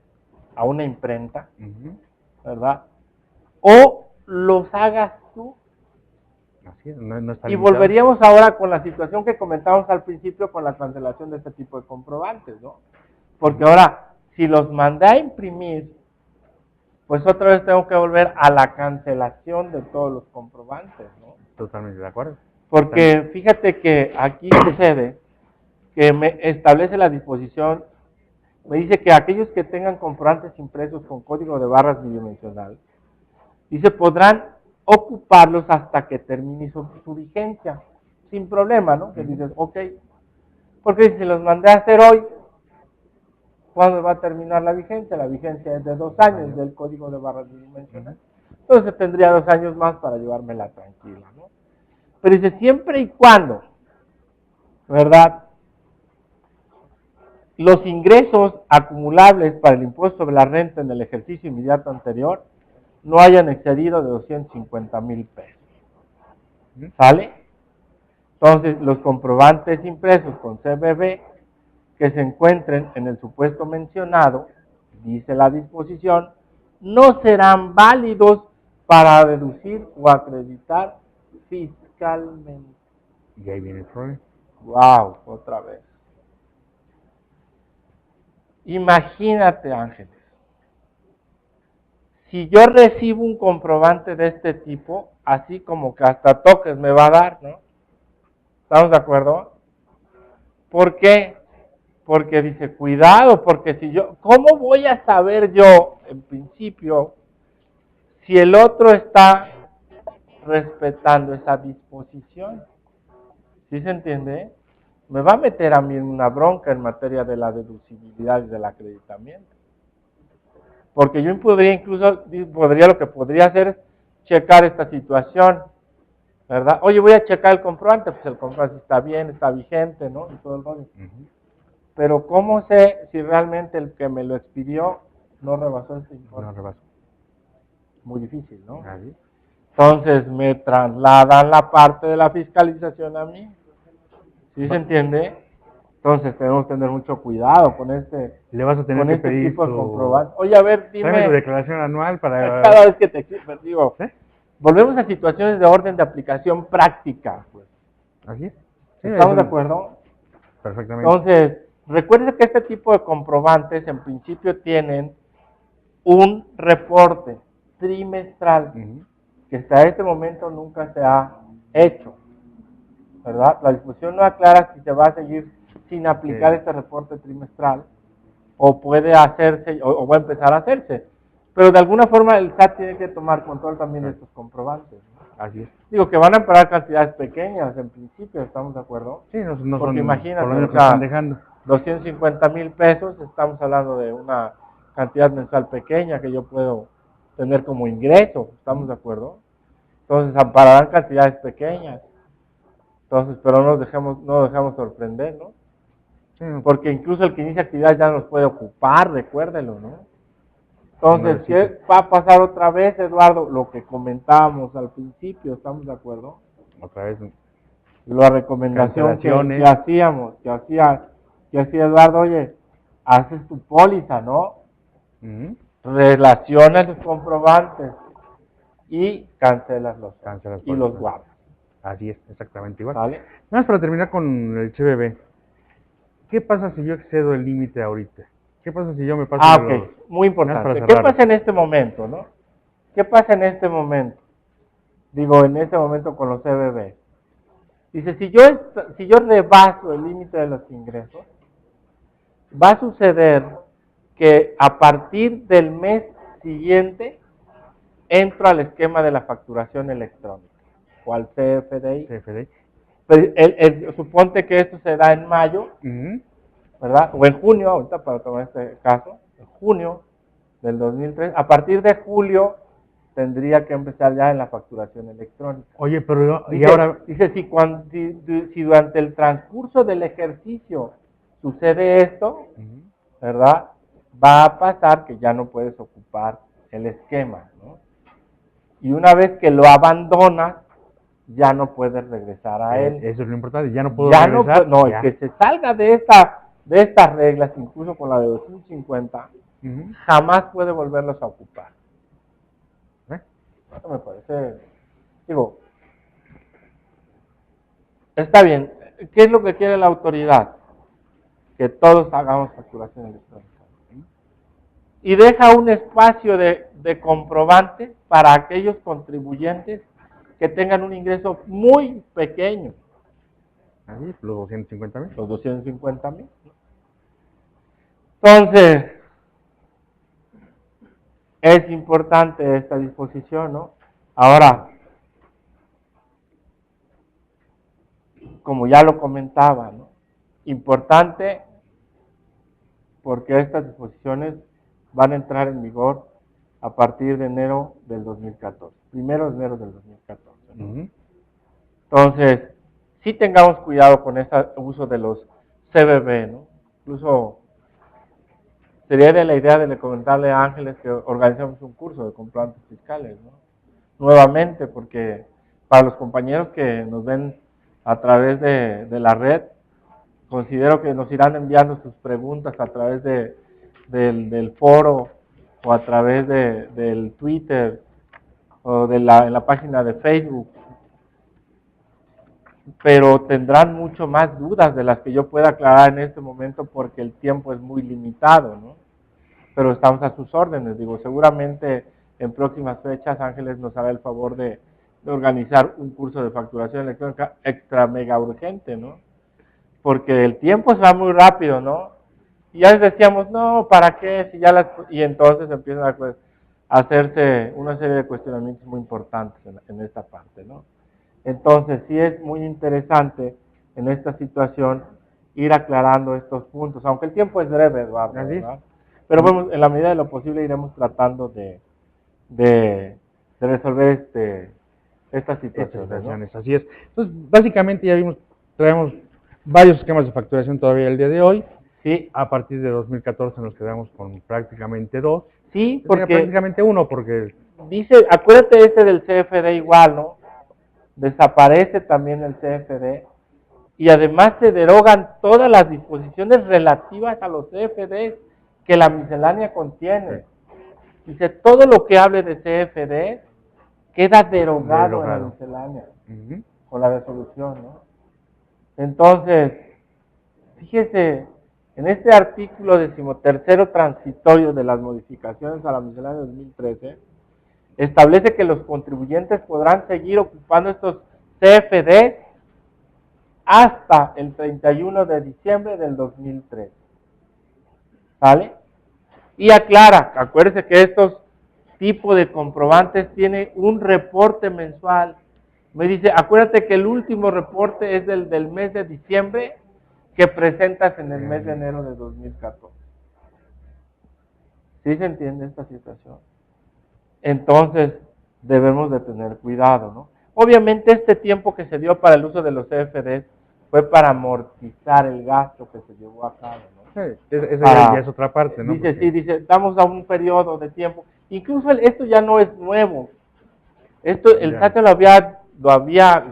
a una imprenta, ¿verdad? O los hagas tú. Así es, no está Y limitado. volveríamos ahora con la situación que comentamos al principio con la cancelación de este tipo de comprobantes, ¿no? Porque ahora, si los mandé a imprimir, pues otra vez tengo que volver a la cancelación de todos los comprobantes, ¿no? Totalmente de acuerdo. Porque fíjate que aquí sucede que me establece la disposición, me dice que aquellos que tengan comprobantes impresos con código de barras bidimensional, dice, podrán ocuparlos hasta que termine su vigencia, sin problema, ¿no? Que dices, ok, porque si los mandé a hacer hoy, ¿cuándo va a terminar la vigencia? La vigencia es de 2 años del código de barras bidimensional. Entonces tendría 2 años más para llevármela tranquila, ¿no? Pero dice, siempre y cuando, ¿verdad? Los ingresos acumulables para el impuesto sobre la renta en el ejercicio inmediato anterior no hayan excedido de 250,000 pesos. ¿Sale? Entonces, los comprobantes impresos con CBB que se encuentren en el supuesto mencionado, dice la disposición, no serán válidos para deducir o acreditar fiscalmente. Y ahí viene el problema. Wow, otra vez. Imagínate, Ángeles, si yo recibo un comprobante de este tipo, así como que hasta toques me va a dar, ¿no? ¿Estamos de acuerdo? ¿Por qué? Porque dice, cuidado, porque si yo, ¿cómo voy a saber yo, en principio, si el otro está respetando esa disposición? ¿Sí se entiende? Me va a meter a mí en una bronca en materia de la deducibilidad y del acreditamiento. Porque yo podría incluso, lo que podría hacer es checar esta situación, ¿verdad? Oye, voy a checar el comprobante, pues el comprobante está bien, está vigente, ¿no? Y todo el rollo. Pero ¿cómo sé si realmente el que me lo expidió no rebasó este informe? No rebasó. Muy difícil, ¿no? Así. Entonces me trasladan la parte de la fiscalización a mí. ¿Sí se entiende? Entonces tenemos que tener mucho cuidado con Le vas a tener con que este pedir tipo de tu... comprobantes. Oye, a ver, Tráeme tu dime, declaración anual para... cada vez que te exigen, digo, ¿Eh? volvemos a situaciones de orden de aplicación práctica. Pues. ¿Así es? Sí, ¿Estamos eso- de acuerdo? Perfectamente. Entonces, recuerde que este tipo de comprobantes en principio tienen un reporte trimestral que hasta este momento nunca se ha hecho, ¿verdad? La disposición no aclara si se va a seguir sin aplicar este reporte trimestral o puede hacerse o va a empezar a hacerse. Pero de alguna forma el SAT tiene que tomar control también de estos comprobantes, ¿no? Así es. Digo que van a pagar cantidades pequeñas en principio, ¿estamos de acuerdo? Sí, no Porque son... imagínate, por lo menos o que sea, están dejando. 250,000 pesos, estamos hablando de una cantidad mensual pequeña que yo puedo tener como ingreso, ¿estamos de acuerdo? Entonces ampararán cantidades pequeñas. Entonces, pero no nos dejamos sorprender, ¿no? Sí, Porque incluso el que inicia actividad ya nos puede ocupar, recuérdelo, ¿no? Entonces, ¿qué va a pasar otra vez, Eduardo? Lo que comentábamos al principio, ¿estamos de acuerdo? otra vez. La recomendación que Cancelaciones. hacíamos, que hacía Eduardo, oye, haces tu póliza, ¿no? Relacionas los comprobantes y cancelas los y los guardas. Así es, exactamente igual. ¿Vale? Nada más para terminar con el CBB. ¿Qué pasa si yo excedo el límite ahorita? ¿Qué pasa si yo me paso de los... Ok, muy Nada más importante. para ¿Qué cerrar. pasa en este momento, no? ¿Qué pasa en este momento? Digo, en este momento con los CBB. Dice, si yo rebaso el límite de los ingresos, va a suceder que a partir del mes siguiente entro al esquema de la facturación electrónica o al CFDI. CFDI. Pero suponte que esto se da en mayo, ¿verdad? O en junio, ahorita para tomar este caso, en junio del 2003. A partir de julio tendría que empezar ya en la facturación electrónica. Oye, pero Dice, y ahora... Dice, si durante el transcurso del ejercicio sucede esto, ¿verdad? Va a pasar que ya no puedes ocupar el esquema, ¿no? Y una vez que lo abandonas, ya no puedes regresar a él. Eso es lo importante, ya no puedo Ya regresar. no, el que se salga de estas reglas, incluso con la de 250, jamás puede volverlos a ocupar. Eso me parece, digo, está bien. ¿Qué es lo que quiere la autoridad? Que todos hagamos facturación electrónica. Y deja un espacio de comprobante para aquellos contribuyentes que tengan un ingreso muy pequeño. Así, los 250,000. Los 250,000. Entonces, es importante esta disposición, ¿no? Ahora, como ya lo comentaba, ¿no? Importante porque estas disposiciones van a entrar en vigor a partir de enero del 2014. Primero de enero del 2014. ¿no? Entonces, sí tengamos cuidado con ese uso de los CBB, ¿no? Incluso sería de la idea de comentarle a Ángeles que organizamos un curso de comprobantes fiscales, ¿no? Nuevamente, porque para los compañeros que nos ven a través de la red, considero que nos irán enviando sus preguntas a través del foro o a través del Twitter o en la página de Facebook, pero tendrán mucho más dudas de las que yo pueda aclarar en este momento porque el tiempo es muy limitado, ¿no? Pero estamos a sus órdenes, digo, seguramente en próximas fechas Ángeles nos hará el favor de organizar un curso de facturación electrónica extra mega urgente, ¿no? Porque el tiempo se va muy rápido, ¿no? Y ya les decíamos, no, ¿para qué? Si ya y entonces empiezan a hacerse una serie de cuestionamientos muy importantes en esta parte, ¿no? Entonces, sí es muy interesante en esta situación ir aclarando estos puntos, aunque el tiempo es breve, Eduardo, ¿verdad? Pero bueno, en la medida de lo posible iremos tratando de resolver estas situaciones, ¿no? Así es. Entonces, básicamente ya vimos, traemos varios esquemas de facturación todavía el día de hoy. Sí. A partir de 2014 nos quedamos con prácticamente dos. Sí, porque prácticamente uno, porque dice, acuérdate del CFD igual, ¿no? Desaparece también el CFD y además se derogan todas las disposiciones relativas a los CFDs que la miscelánea contiene. Dice, todo lo que hable de CFD queda derogado en la miscelánea, con la resolución, ¿no? Entonces, fíjese, en este artículo 13º transitorio de las modificaciones a la miscelánea de 2013, establece que los contribuyentes podrán seguir ocupando estos CFD hasta el 31 de diciembre del 2013. ¿Sale? Y aclara, acuérdense que estos tipos de comprobantes tienen un reporte mensual. Me dice, acuérdate que el último reporte es del mes de diciembre que presentas en el mes de enero de 2014. ¿Sí se entiende esta situación? Entonces, debemos de tener cuidado, ¿no? Obviamente, este tiempo que se dio para el uso de los CFDs fue para amortizar el gasto que se llevó a cabo, ¿no? Esa ya es otra parte, ¿no? Dice, sí, dice, damos a un periodo de tiempo. Incluso esto ya no es nuevo. Esto, el SAT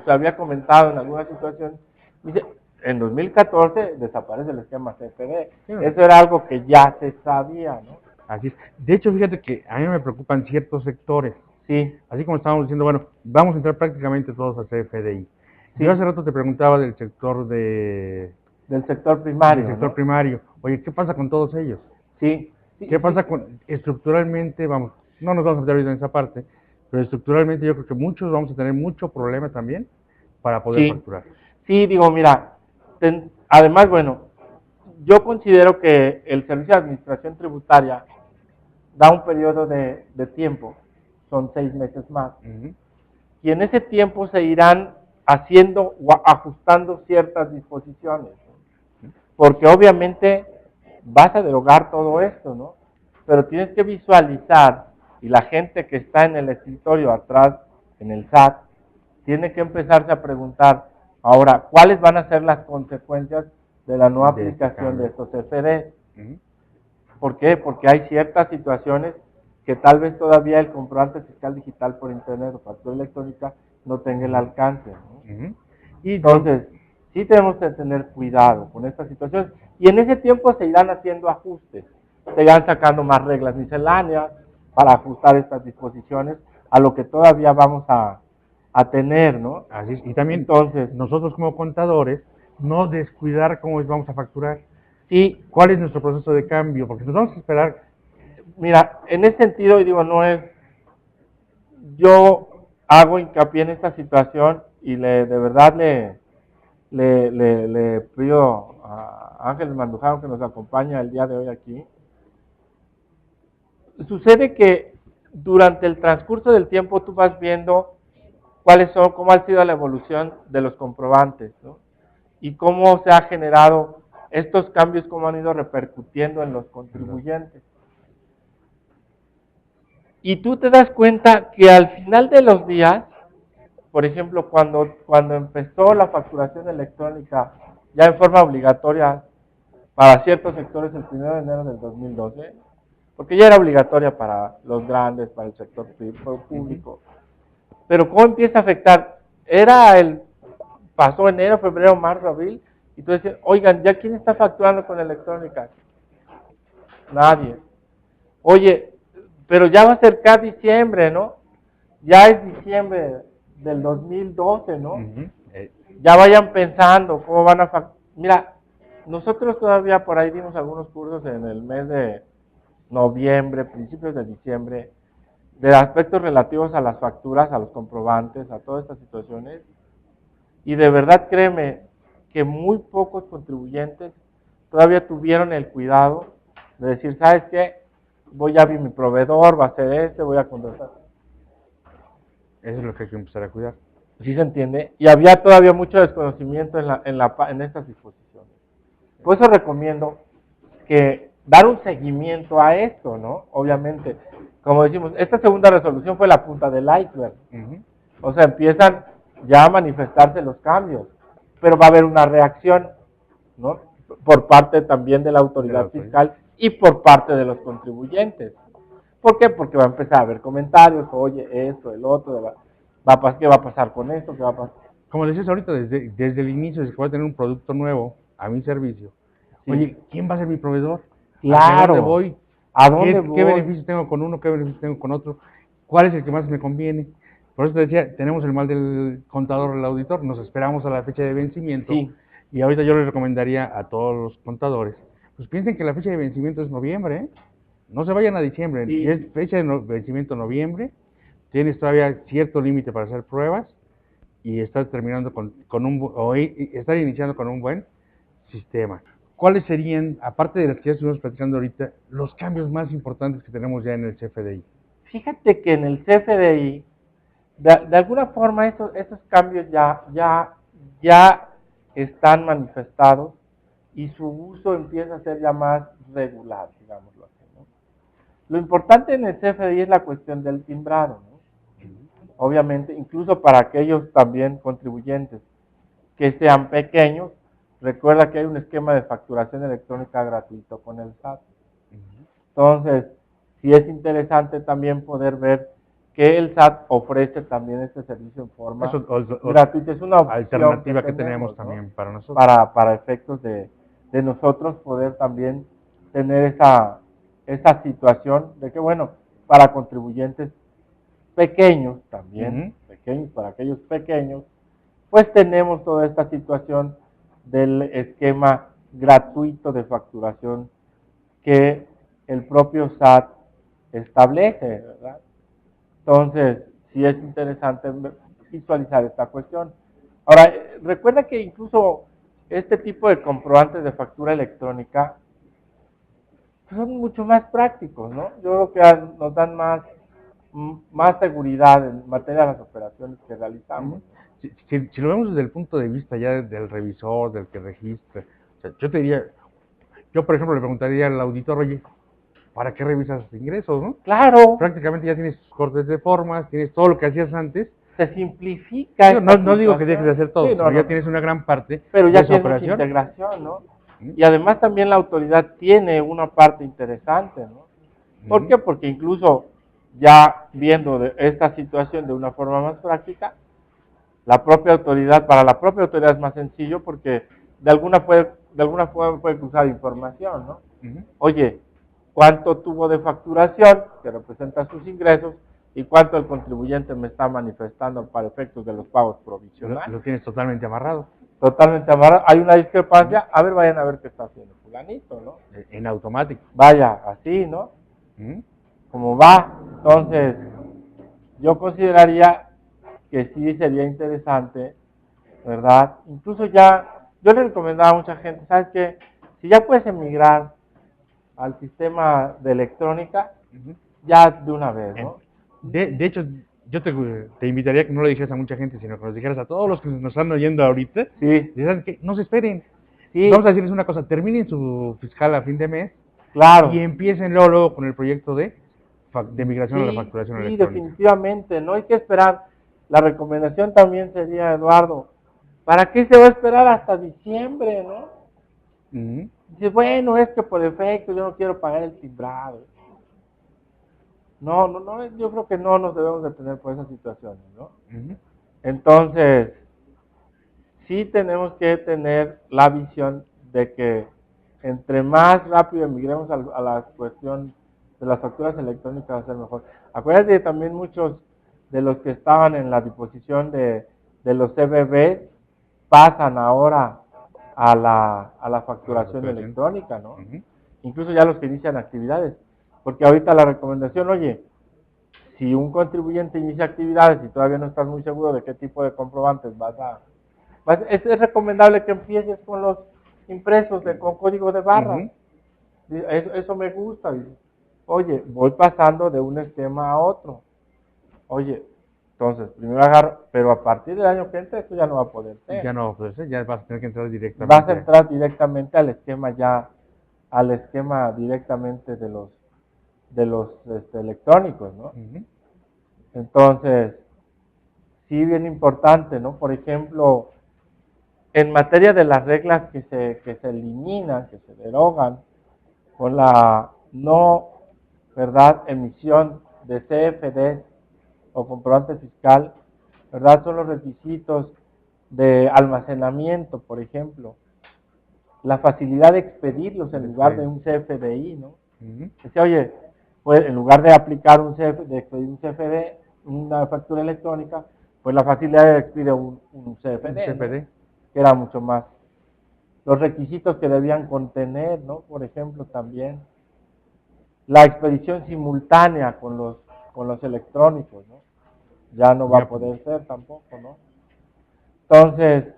se había comentado en alguna situación. Dice, en 2014 desaparece el esquema CFD. Sí. Eso era algo que ya se sabía, ¿no? Así es. De hecho, fíjate que a mí me preocupan ciertos sectores. Sí. Así como estábamos diciendo, bueno, vamos a entrar prácticamente todos a CFDI. Sí. Yo hace rato te preguntaba del sector del sector primario. Del sector primario. Oye, ¿qué pasa con todos ellos? Sí. ¿Qué pasa con estructuralmente? Vamos, no nos vamos a meter ahorita en esa parte, pero estructuralmente yo creo que muchos vamos a tener mucho problema también para poder facturar. Sí, digo, mira, además, bueno, yo considero que el Servicio de Administración Tributaria da un periodo de tiempo, son 6 meses más, y en ese tiempo se irán haciendo o ajustando ciertas disposiciones, ¿no? Porque obviamente vas a derogar todo esto, ¿no? Pero tienes que visualizar, y la gente que está en el escritorio atrás, en el SAT, tiene que empezarse a preguntar, ahora, ¿cuáles van a ser las consecuencias de la no aplicación de estos CFD? ¿Por qué? Porque hay ciertas situaciones que tal vez todavía el comprobante fiscal digital por internet o factura electrónica no tenga el alcance, ¿no? Y entonces, sí tenemos que tener cuidado con estas situaciones. Y en ese tiempo se irán haciendo ajustes, se irán sacando más reglas misceláneas para ajustar estas disposiciones a lo que todavía vamos a tener, ¿no? Así es. Y también, entonces, nosotros como contadores, no descuidar cómo vamos a facturar. Sí. ¿Cuál es nuestro proceso de cambio? Porque nos vamos a esperar. Mira, en ese sentido, y digo, no es, yo hago hincapié en esta situación y de verdad le pido a Ángeles Mandujano que nos acompaña el día de hoy aquí. Sucede que durante el transcurso del tiempo tú vas viendo cómo ha sido la evolución de los comprobantes, ¿no? Y cómo se ha generado estos cambios, cómo han ido repercutiendo en los contribuyentes. Y tú te das cuenta que al final de los días, por ejemplo, cuando empezó la facturación electrónica ya en forma obligatoria para ciertos sectores el 1 de enero del 2012, porque ya era obligatoria para los grandes, para el sector público. Pero ¿cómo empieza a afectar? Pasó enero, febrero, marzo, abril, y tú dices, oigan, ¿ya quién está facturando con electrónica? Nadie. Oye, pero ya va a acercar diciembre, ¿no? ya es diciembre del 2012, ¿no? Ujú. Ya vayan pensando cómo van a... Mira, nosotros todavía por ahí dimos algunos cursos en el mes de noviembre, principios de diciembre, de aspectos relativos a las facturas, a los comprobantes, a todas estas situaciones. Y de verdad, créeme, que muy pocos contribuyentes todavía tuvieron el cuidado de decir, ¿sabes qué? Voy a ver mi proveedor, va a ser este, voy a contratar. Eso es lo que hay que empezar a cuidar. ¿Sí se entiende? Y había todavía mucho desconocimiento en estas disposiciones. Por eso recomiendo que dar un seguimiento a esto, ¿no? Obviamente, como decimos, esta segunda resolución fue la punta del iceberg. Ujú. O sea, empiezan ya a manifestarse los cambios, pero va a haber una reacción, ¿no? Por parte también de la autoridad fiscal y por parte de los contribuyentes. ¿Por qué? Porque va a empezar a haber comentarios, oye, esto, el otro, ¿qué va a pasar con esto? ¿Qué va a pasar? Como decías ahorita, desde el inicio, desde que voy a tener un producto nuevo a mi servicio, Sí. oye, ¿quién va a ser mi proveedor? Claro. ¿Hacia dónde voy? ¿A dónde ¿Qué voy? beneficios tengo con uno? ¿Qué beneficios tengo con otro? ¿Cuál es el que más me conviene? Por eso te decía, tenemos el mal del contador, el auditor, nos esperamos a la fecha de vencimiento. Sí. Y ahorita yo les recomendaría a todos los contadores, pues piensen que la fecha de vencimiento es noviembre, ¿eh? No se vayan a diciembre, Sí. y es fecha de vencimiento noviembre, tienes todavía cierto límite para hacer pruebas y estás terminando estar iniciando con un buen sistema. ¿Cuáles serían, aparte de las que ya estuvimos platicando ahorita, los cambios más importantes que tenemos ya en el CFDI? Fíjate que en el CFDI, de alguna forma, esos cambios ya están manifestados y su uso empieza a ser ya más regular, digámoslo así, ¿no? Lo importante en el CFDI es la cuestión del timbrado, ¿no? Obviamente, incluso para aquellos también contribuyentes que sean pequeños, recuerda que hay un esquema de facturación electrónica gratuito con el SAT. Entonces, sí es interesante también poder ver que el SAT ofrece también este servicio en forma gratuita. Es una opción alternativa que tenemos, ¿no? También para nosotros. Para efectos de nosotros poder también tener esa situación de que, bueno, para contribuyentes pequeños también, pequeños, para aquellos pequeños, pues tenemos toda esta situación del esquema gratuito de facturación que el propio SAT establece, ¿verdad? Entonces, sí es interesante visualizar esta cuestión. Ahora, recuerda que incluso este tipo de comprobantes de factura electrónica son mucho más prácticos, ¿no? Yo creo que nos dan más seguridad en materia de las operaciones que realizamos. Si lo vemos desde el punto de vista ya del revisor, del que registra, o sea, yo te diría, yo por ejemplo le preguntaría al auditor, oye, ¿para qué revisas ingresos, no? Claro. Prácticamente ya tienes tus cortes de formas, tienes todo lo que hacías antes. Se simplifica. No digo que dejes de hacer todo, sí, pero ya tienes una gran parte pero de ya esa tienes operación. Mucha integración, ¿no? Y además también la autoridad tiene una parte interesante, ¿no? ¿Por qué? Porque incluso ya viendo esta situación de una forma más práctica, para la propia autoridad es más sencillo porque de alguna forma puede cruzar información, ¿no? Oye, ¿cuánto tuvo de facturación que representa sus ingresos y cuánto el contribuyente me está manifestando para efectos de los pagos provisionales? Lo tienes totalmente amarrado. Totalmente amarrado. Hay una discrepancia, vayan a ver qué está haciendo fulanito, ¿no? En automático. Vaya, así, ¿no? Como va. Entonces, yo consideraría que sí sería interesante, ¿verdad? Incluso yo le recomendaba a mucha gente, ¿sabes qué? Si ya puedes emigrar al sistema de electrónica, ya de una vez, ¿no? De hecho, yo te invitaría a que no lo dijeras a mucha gente, sino que nos dijeras a todos los que nos están oyendo ahorita, sí, que no se esperen. Sí. Vamos a decirles una cosa, terminen su fiscal a fin de mes, claro, y empiecen luego con el proyecto de migración a la facturación electrónica. Sí, definitivamente, no hay que esperar. La recomendación también sería, Eduardo, ¿para qué se va a esperar hasta diciembre, no? Dice, bueno, es que por efecto yo no quiero pagar el timbrado. No, yo creo que no nos debemos detener por esas situaciones, ¿no? Entonces, sí tenemos que tener la visión de que entre más rápido emigremos a la cuestión de las facturas electrónicas va a ser mejor. Acuérdate que también muchos de los que estaban en la disposición de los CBB pasan ahora a la facturación electrónica, ¿no? Incluso ya los que inician actividades, porque ahorita la recomendación, oye, si un contribuyente inicia actividades y todavía no estás muy seguro de qué tipo de comprobantes es recomendable que empieces con los impresos con código de barras. Eso me gusta. Oye, voy pasando de un esquema a otro. Oye, entonces, primero agarro, pero a partir del año que entra, esto ya no va a poder ser. Ya no va a poder ser, ya vas a tener que entrar directamente. Vas a entrar directamente al esquema directamente de los electrónicos, ¿no? Entonces, sí, bien importante, ¿no? Por ejemplo, en materia de las reglas que se eliminan, que se derogan, con la no, ¿verdad?, emisión de CFD o comprobante fiscal, ¿verdad?, son los requisitos de almacenamiento, por ejemplo, la facilidad de expedirlos en lugar de un CFDI, ¿no? Dice, oye, pues en lugar de aplicar de expedir un CFD, una factura electrónica, pues la facilidad de expedir un CFD, ¿no? Que era mucho más. Los requisitos que debían contener, ¿no? Por ejemplo, también la expedición simultánea con los electrónicos, ¿no? Ya no va a poder ser tampoco, ¿no? Entonces,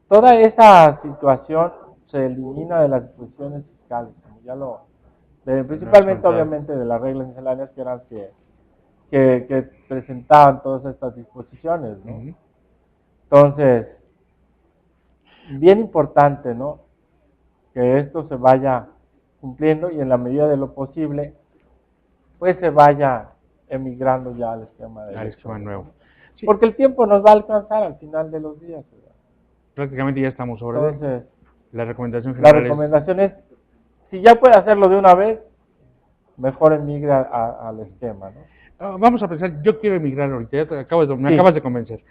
toda esa situación se elimina de las disposiciones fiscales, como ya principalmente, obviamente, de las reglas misceláneas que eran que presentaban todas estas disposiciones, ¿no? Entonces, bien importante, ¿no?, que esto se vaya cumpliendo y en la medida de lo posible, pues se vaya emigrando ya al esquema nuevo. Sí. Porque el tiempo nos va a alcanzar al final de los días, ¿verdad? Prácticamente ya estamos sobre Entonces, la recomendación general. La recomendación es, si ya puede hacerlo de una vez, mejor emigre al esquema, ¿no? Vamos a pensar, yo quiero emigrar ahorita, me acabas de convencer.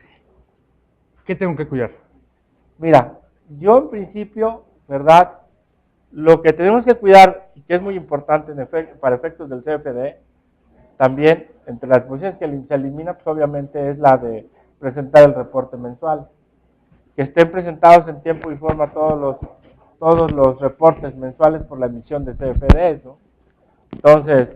¿Qué tengo que cuidar? Mira, yo en principio, ¿verdad?, lo que tenemos que cuidar, y que es muy importante para efectos del CFD, también entre las disposiciones que se elimina, pues obviamente es la de presentar el reporte mensual. Que estén presentados en tiempo y forma todos los reportes mensuales por la emisión de CFDs, ¿no? Entonces,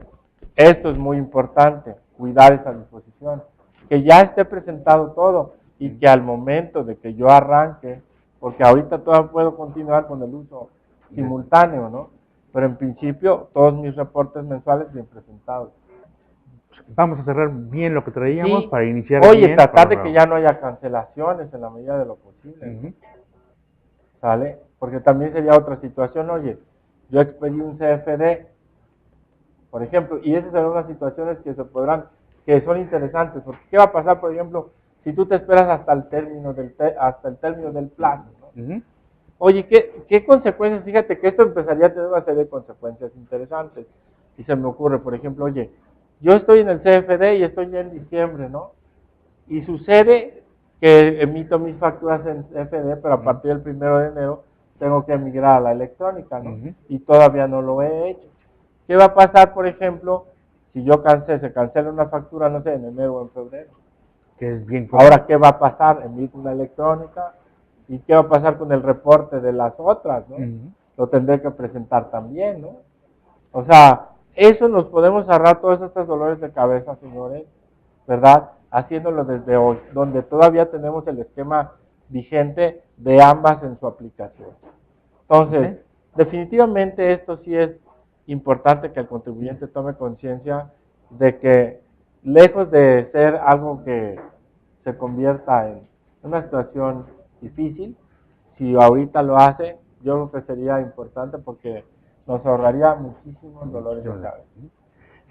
esto es muy importante, cuidar esa disposición. Que ya esté presentado todo y que al momento de que yo arranque, porque ahorita todavía puedo continuar con el uso simultáneo, ¿no? Pero en principio, todos mis reportes mensuales bien presentados. Vamos a cerrar bien lo que traíamos para iniciar bien. Tratar de que ya no haya cancelaciones en la medida de lo posible, ¿no? ¿Sale? Porque también sería otra situación, oye, yo expedí un CFD, por ejemplo, y esas son unas situaciones que son interesantes, porque ¿qué va a pasar, por ejemplo, si tú te esperas hasta el término del plazo, ¿no? Oye, ¿qué consecuencias? Fíjate que esto empezaría a tener una serie de consecuencias interesantes. Y se me ocurre, por ejemplo, oye, yo estoy en el CFD y estoy ya en diciembre, ¿no? Y sucede que emito mis facturas en CFD, pero a partir del 1 de enero tengo que emigrar a la electrónica, ¿no? Y todavía no lo he hecho. ¿Qué va a pasar, por ejemplo, si se cancela una factura, no sé, en enero o en febrero? Que es bien común. Ahora, ¿qué va a pasar? Emito una electrónica. ¿Y qué va a pasar con el reporte de las otras, no? Lo tendré que presentar también, ¿no? O sea, eso nos podemos ahorrar todos estos dolores de cabeza, señores, ¿verdad? Haciéndolo desde hoy, donde todavía tenemos el esquema vigente de ambas en su aplicación. Entonces, definitivamente esto sí es importante que el contribuyente tome conciencia de que, lejos de ser algo que se convierta en una situación difícil, si ahorita lo hace, yo creo que sería importante porque nos ahorraría muchísimos dolores de cabeza,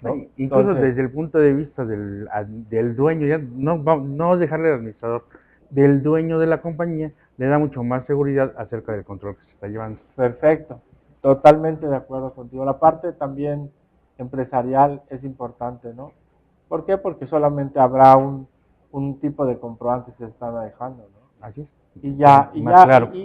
¿no? Incluso entonces, desde el punto de vista del dueño, ya no dejarle al administrador, del dueño de la compañía, le da mucho más seguridad acerca del control que se está llevando. Perfecto, totalmente de acuerdo contigo. La parte también empresarial es importante, ¿no? ¿Por qué? Porque solamente habrá un tipo de comprobante que se están manejando, ¿no? Así es. Y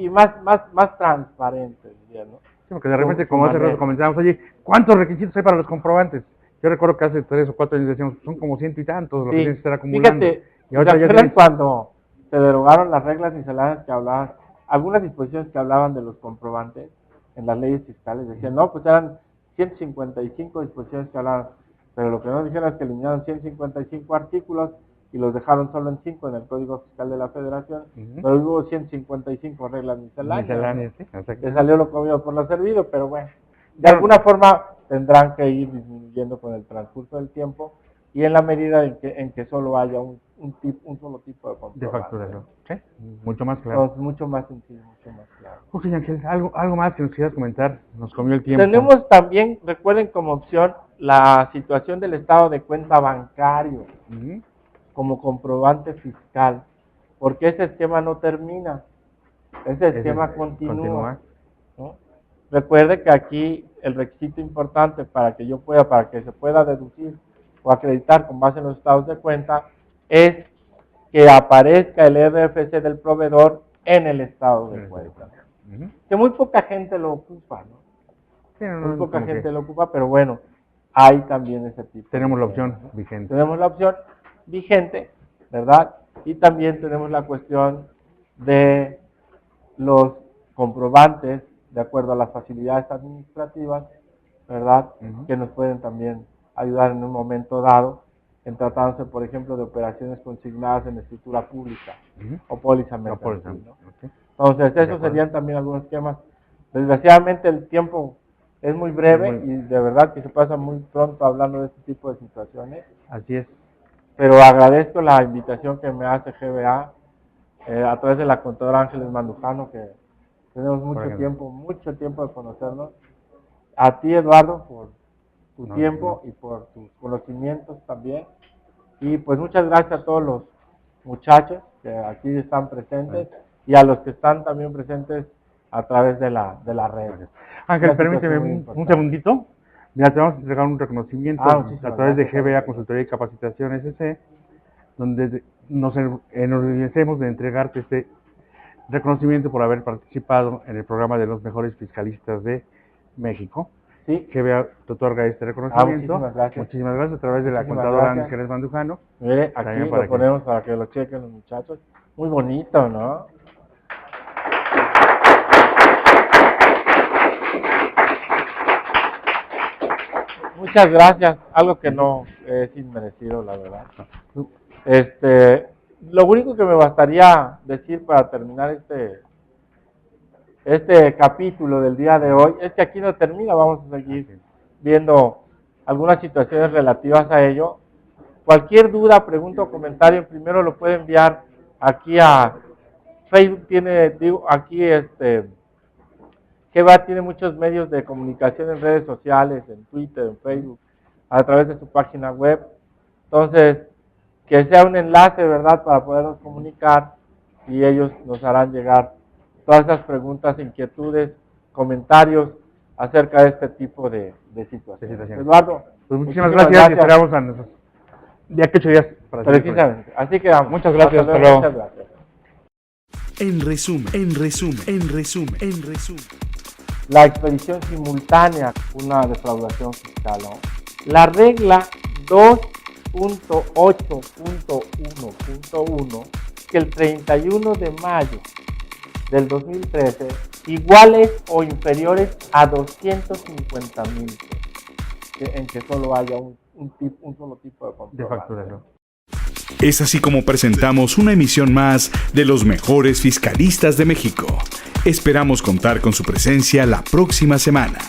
más transparente, diría, ¿no? Sí, porque de repente, como hace rato comentábamos, oye, ¿cuántos requisitos hay para los comprobantes? Yo recuerdo que hace 3 o 4 años decíamos, son como 100 y tantos lo que Sí. tienes que estar acumulando. Fíjate, Y ahora ¿te ya acuerdas tienes... cuando se derogaron las reglas misceláneas que hablaban, algunas disposiciones que hablaban de los comprobantes en las leyes fiscales? Decían, no, pues eran 155 disposiciones que hablaban, pero lo que no dijeron es que eliminaron 155 artículos y los dejaron solo en 5 en el Código Fiscal de la Federación, pero hubo 155 reglas misceláneas. Misceláneas, sí, exacto. Le salió lo comido por lo servido, pero bueno, de alguna forma tendrán que ir disminuyendo con el transcurso del tiempo y en la medida en que solo haya un solo tipo de comprobante. De facturación, ¿sí? Mucho más claro. Entonces, mucho más sencillo, mucho más claro. Ok, Ángel, algo más que nos quieras comentar, nos comió el tiempo. Tenemos también, recuerden como opción, la situación del estado de cuenta bancario como comprobante fiscal, porque ese esquema no termina, ese esquema continúa. ¿No? Recuerde que aquí el requisito importante para que se pueda deducir o acreditar con base en los estados de cuenta es que aparezca el RFC del proveedor en el estado de cuenta. Que muy poca gente lo ocupa, ¿no? Sí, Muy poca gente lo ocupa, pero bueno, hay también ese tipo. Tenemos la opción vigente. Tenemos la opción vigente, ¿verdad? Y también tenemos la cuestión de los comprobantes, de acuerdo a las facilidades administrativas, ¿verdad? Que nos pueden también ayudar en un momento dado, en tratándose, por ejemplo, de operaciones consignadas en escritura pública o póliza mercantil, ¿no? Entonces, esos serían también algunos esquemas. Desgraciadamente, el tiempo es muy breve y de verdad que se pasa muy pronto hablando de este tipo de situaciones. Así es. Pero agradezco la invitación que me hace GBA a través de la contadora Ángeles Mandujano, que tenemos mucho tiempo de conocernos. A ti, Eduardo, por tu tiempo y por tus conocimientos también. Y pues muchas gracias a todos los muchachos que aquí están presentes y a los que están también presentes a través de la red. Ángel, permíteme un segundito. Mira, te vamos a entregar un reconocimiento a través de GBA Consultoría y Capacitación SC, donde nos enorgullecemos de entregarte este reconocimiento por haber participado en el programa de los mejores fiscalistas de México. Sí. GBA te otorga este reconocimiento. Muchísimas gracias. A través de la contadora Ángeles Mandujano. Mire, aquí lo ponemos para que lo chequen los muchachos. Muy bonito, ¿no? Muchas gracias, algo que no es inmerecido, la verdad. Lo único que me bastaría decir para terminar este capítulo del día de hoy es que aquí no termina, vamos a seguir viendo algunas situaciones relativas a ello. Cualquier duda, pregunta o comentario, primero lo puede enviar aquí a Facebook, GBA tiene muchos medios de comunicación en redes sociales, en Twitter, en Facebook, a través de su página web. Entonces, que sea un enlace, ¿verdad?, para podernos comunicar y ellos nos harán llegar todas esas preguntas, inquietudes, comentarios acerca de este tipo de situaciones. Eduardo, pues muchísimas gracias. Y esperamos a nosotros. Ya que 8 días para precisamente. Así que vamos. Muchas gracias. Hasta luego. Muchas gracias. En resumen. La expedición simultánea, una defraudación fiscal, ¿no? La regla 2.8.1.1, que el 31 de mayo del 2013, iguales o inferiores a 250,000, en que solo haya un solo tipo de facturación. Es así como presentamos una emisión más de los mejores fiscalistas de México. Esperamos contar con su presencia la próxima semana.